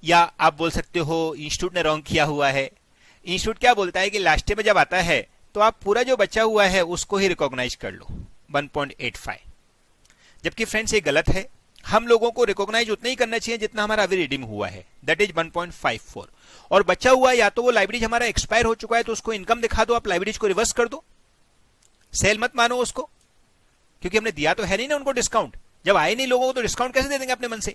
या आप बोल सकते हो इंस्टीट्यूट ने रॉन्ग किया हुआ है। इंस्टीट्यूट क्या बोलता है कि लास्ट में जब आता है तो आप पूरा जो बचा हुआ है उसको ही रिकॉग्नाइज कर लो, 1.85। जबकि फ्रेंड्स ये गलत है। हम लोगों को रिकॉग्नाइज उतना ही करना चाहिए जितना हमारा अभी रिडीम हुआ है, दैट इज 1.54। और बचा हुआ या तो वो लाइब्रेरीज हमारा एक्सपायर हो चुका है तो उसको इनकम दिखा दो, आप लाइब्रेरीज को रिवर्स कर दो, सेल मत मानो उसको, क्योंकि हमने दिया तो है नहीं ना उनको डिस्काउंट। जब आए नहीं लोगों को तो डिस्काउंट कैसे दे देंगे अपने मन से?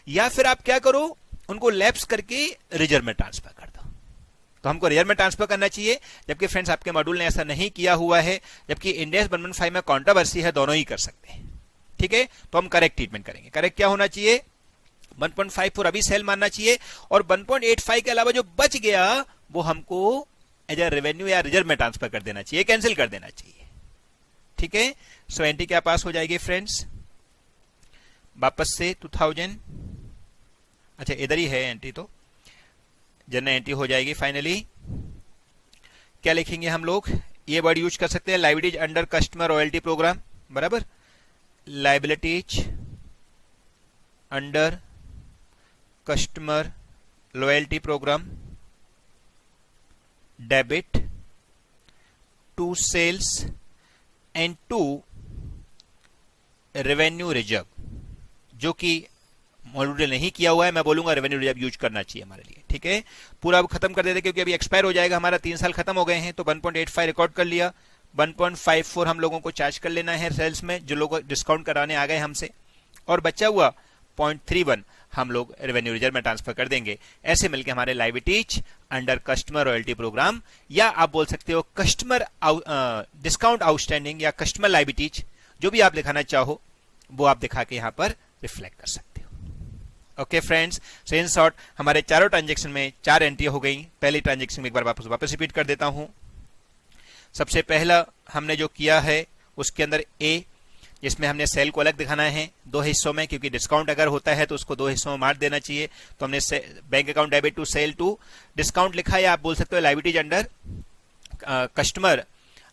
या फिर आप क्या करो, उनको लैप्स करके रिजर्व में ट्रांसफर कर दो। तो हमको रिजर्व में ट्रांसफर करना चाहिए, जबकि फ्रेंड्स आपके मॉड्यूल ने ऐसा नहीं किया हुआ है, जबकि इंडिया 115 में कंट्रोवर्सी है, दोनों ही कर सकते हैं। ठीक है, तो हम करेक्ट ट्रीटमेंट करेंगे। करेक्ट क्या होना चाहिए? 1.54 अभी सेल मानना चाहिए, और 1.85 के अलावा जो बच गया वो हमको एज ए रेवेन्यू या रिजर्व में ट्रांसफर कर देना चाहिए, कैंसिल कर देना चाहिए। ठीक है, सो एंट्री क्या पास हो जाएगी फ्रेंड्स? वापस से 2000, अच्छा इधर ही है एंट्री, तो जनरल एंट्री हो जाएगी। फाइनली क्या लिखेंगे हम लोग? ये वर्ड यूज कर सकते हैं, liabilities under customer royalty program, बराबर। Liabilities under customer loyalty program, debit to sales and to revenue reserve, जो कि मॉड्यूल नहीं किया हुआ है, मैं बोलूंगा रेवेन्यू रिजर्व यूज करना चाहिए हमारे लिए। ठीक है, पूरा खत्म कर देते क्योंकि अभी एक्सपायर हो जाएगा हमारा, 3 साल खत्म हो गए हैं। तो 1.85 रिकॉर्ड कर लिया, 1.54 हम लोगों को चार्ज कर लेना है सेल्स में, जो लोग डिस्काउंट कराने आ गए हमसे, और बचा हुआ 0.31 हम लोग रेवेन्यू रिजर्व में ट्रांसफर कर देंगे। ऐसे मिलकर हमारे liabilities under customer royalty program, या आप बोल सकते हो कस्टमर डिस्काउंट आउटस्टैंडिंग या कस्टमर लाइबिलिटीज, जो भी आप दिखाना चाहो वो आप दिखा के यहां पर रिफ्लेक्ट कर सकते हो। Okay friends, so in short हमारे चारों ट्रांजेक्शन में 4 एंट्री हो गई। पहली ट्रांजेक्शन में एक बार वापस रिपीट कर देता हूं। सबसे पहला हमने जो किया है उसके अंदर ए, जिसमें हमने सेल को अलग दिखाना है 2 हिस्सों में, क्योंकि डिस्काउंट अगर होता है तो उसको 2 हिस्सों में बांट देना चाहिए। तो हमने bank account debit to sale to discount लिखा है, आप बोल सकते हो liabilities under customer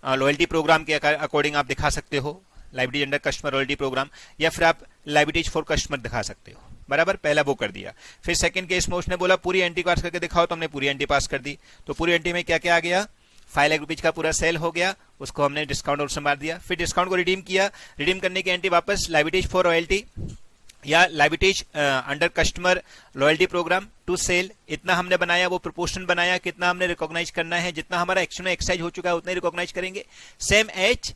loyalty program के अकॉर्डिंग आप दिखा सकते हो, liabilities under customer loyalty program, या फिर आप लाइबिलिटीज फॉर कस्टमर दिखा सकते हो। बराबर, पहला वो कर दिया। फिर सेकंड केस में उसने बोला पूरी एंट्री पास करके दिखाओ, तो हमने पूरी एंट्री पास कर दी। तो पूरी एंट्री में क्या क्या आ गया, 5 लाख रुपीज का पूरा सेल हो गया, उसको हमने डिस्काउंट और मार दिया। फिर डिस्काउंट को रिडीम किया, रिडीम करने की एंट्री वापस लाइबिलिटीज फॉर रॉयल्टी या liabilities under customer loyalty program to sale, इतना हमने बनाया, वो प्रोपोर्शन बनाया, कितना हमने रिकॉग्नाइज करना है, जितना हमारा एक्शन में एक्साइज हो चुका है उतना ही रिकॉग्नाइज करेंगे। सेम एज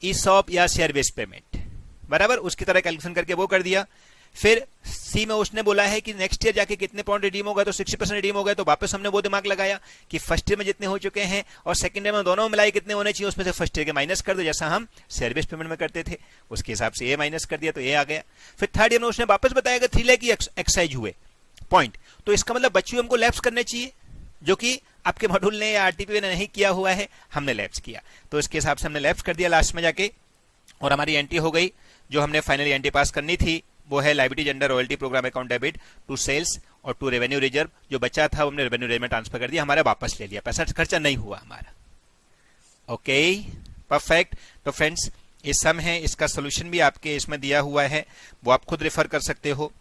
ईसॉप या शेयर बेस्ड पेमेंट, बराबर, उसकी तरह कैलकुलेशन करके वो कर दिया। फिर सी में उसने बोला है कि नेक्स्ट ईयर जाके कितने पॉइंट रिडीम होगा, तो 60% रिडीम हो गए, तो वापस हमने वो दिमाग लगाया कि फर्स्ट ईयर में जितने हो चुके हैं और सेकंड ईयर में दोनों मिलाई कितने होने चाहिए, उसमें से फर्स्ट ईयर के माइनस कर दो, जैसा हम शेयर बेस्ड पेमेंट में करते थे, उसके हिसाब से ए माइनस कर दिया, तो ए आ गया। फिर थर्ड ईयर में उसने वापस बताया कि 3 लाख की एक्साइज हुए पॉइंट, तो इसका मतलब बच्चों हमको लैप्स करने चाहिए, जो कि आपके मॉड्यूल ने या आरटीपी ने नहीं किया हुआ है, हमने लैप्स किया, तो इसके हिसाब से हमने लैप्स कर दिया लास्ट में जाके, और हमारी एंट्री हो गई। जो हमने फाइनली एंट्री पास करनी थी वो है liabilities under royalty program account debit to sales और टू रेवेन्यू रिजर्व। जो बचा था वो हमने रेवेन्यू रिजर्व में ट्रांसफर कर दिया, हमारा वापस ले लिया, पैसा खर्चा नहीं हुआ हमारा। Okay, perfect. तो फ्रेंड्स ये सम है, इसका सोल्यूशन भी आपके इसमें दिया हुआ है, वो आप खुद रेफर कर सकते हो,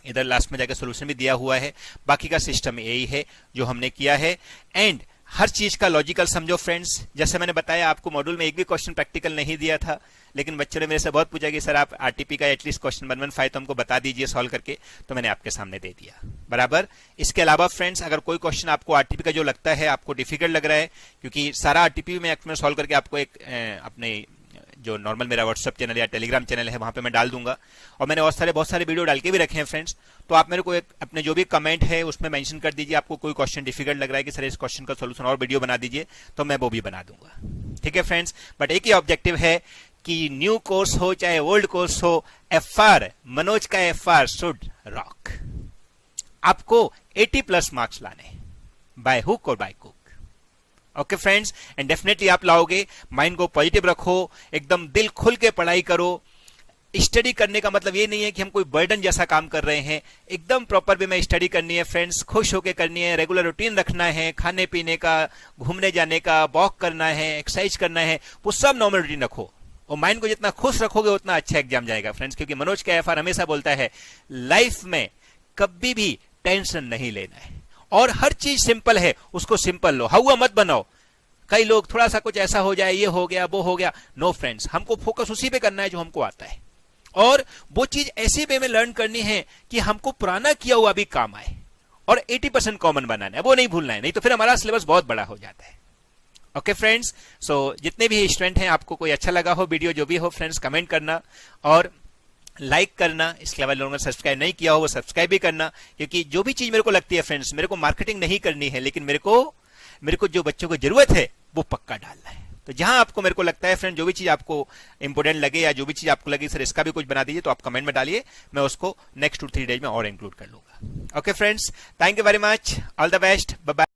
इधर लास्ट में जाकर सोल्यूशन भी दिया हुआ है। बाकी का सिस्टम यही है जो हमने किया है। एंड हर चीज का लॉजिकल समझो फ्रेंड्स। जैसे मैंने बताया आपको मॉड्यूल में एक भी क्वेश्चन प्रैक्टिकल नहीं दिया था, लेकिन बच्चों ने मेरे से बहुत पूछा कि सर आप आरटीपी का एटलीस्ट क्वेश्चन 115 तो हमको बता दीजिए सॉल्व करके, तो मैंने आपके सामने दे दिया। बराबर। इसके अलावा फ्रेंड्स अगर कोई क्वेश्चन आपको आरटीपी का जो लगता है आपको डिफिकल्ट लग रहा है, क्योंकि सारा आरटीपी में एक्ट में सॉल्व करके आपको एक अपने जो नॉर्मल मेरा व्हाट्सएप चैनल या टेलीग्राम चैनल है वहां पे मैं डाल दूंगा, और मैंने बहुत सारे वीडियो डाल के भी रखे हैं फ्रेंड्स। तो आप मेरे को एक अपने जो भी कमेंट है उसमें मेंशन कर दीजिए, आपको कोई क्वेश्चन डिफिकल्ट लग रहा है कि सर इस क्वेश्चन का सोल्यूशन और वीडियो बना दीजिए, तो मैं वो भी बना दूंगा। ठीक है फ्रेंड्स, बट एक ही ऑब्जेक्टिव है कि न्यू कोर्स हो चाहे ओल्ड कोर्स हो, एफआर मनोज का एफआर शुड रॉक। आपको 80+ मार्क्स लाने बाय हुक और by cook. Okay friends, and definitely आप लाओगे। माइंड को पॉजिटिव रखो, एकदम दिल खुल के पढ़ाई करो। स्टडी करने का मतलब ये नहीं है कि हम कोई बर्डन जैसा काम कर रहे हैं, एकदम प्रॉपर वे में स्टडी करनी है फ्रेंड्स, खुश होकर करनी है, रेगुलर रूटीन रखना है, खाने पीने का, घूमने जाने का, वॉक करना है, एक्सरसाइज करना है, वो सब नॉर्मल रूटीन रखो। और माइंड को जितना खुश रखोगे उतना अच्छा एग्जाम जाएगा फ्रेंड्स, क्योंकि मनोज का एफआर हमेशा बोलता है लाइफ में कभी भी टेंशन नहीं लेना है, और हर चीज सिंपल है उसको सिंपल लो, हवा मत बनाओ। कई लोग थोड़ा सा कुछ ऐसा हो जाए, ये हो गया वो हो गया, नो फ्रेंड्स, हमको फोकस उसी पे करना है जो हमको आता है, और वो चीज ऐसे वे में लर्न करनी है कि हमको पुराना किया हुआ भी काम आए, और 80% कॉमन बनाना है, वो नहीं भूलना है, नहीं तो फिर हमारा सिलेबस बहुत बड़ा हो जाता है। ओके फ्रेंड्स, सो जितने भी स्टूडेंट हैं आपको कोई अच्छा लगा हो वीडियो जो भी हो फ्रेंड्स कमेंट करना और लाइक करना। इसके अलावा लोगों ने सब्सक्राइब नहीं किया हो वो सब्सक्राइब भी करना, क्योंकि जो भी चीज मेरे को लगती है फ्रेंड्स, मेरे को मार्केटिंग नहीं करनी है, लेकिन मेरे को जो बच्चों को जरूरत है वो पक्का डालना है। तो जहां आपको मेरे को लगता है फ्रेंड, जो भी चीज आपको इंपोर्टेंट लगे या जो भी चीज आपको लगे सर इसका भी कुछ बना दीजिए, तो आप कमेंट में डालिए, मैं उसको नेक्स्ट 2-3 डेज में और इंक्लूड कर लूंगा। Okay friends, thank you very much, all the best, bye bye.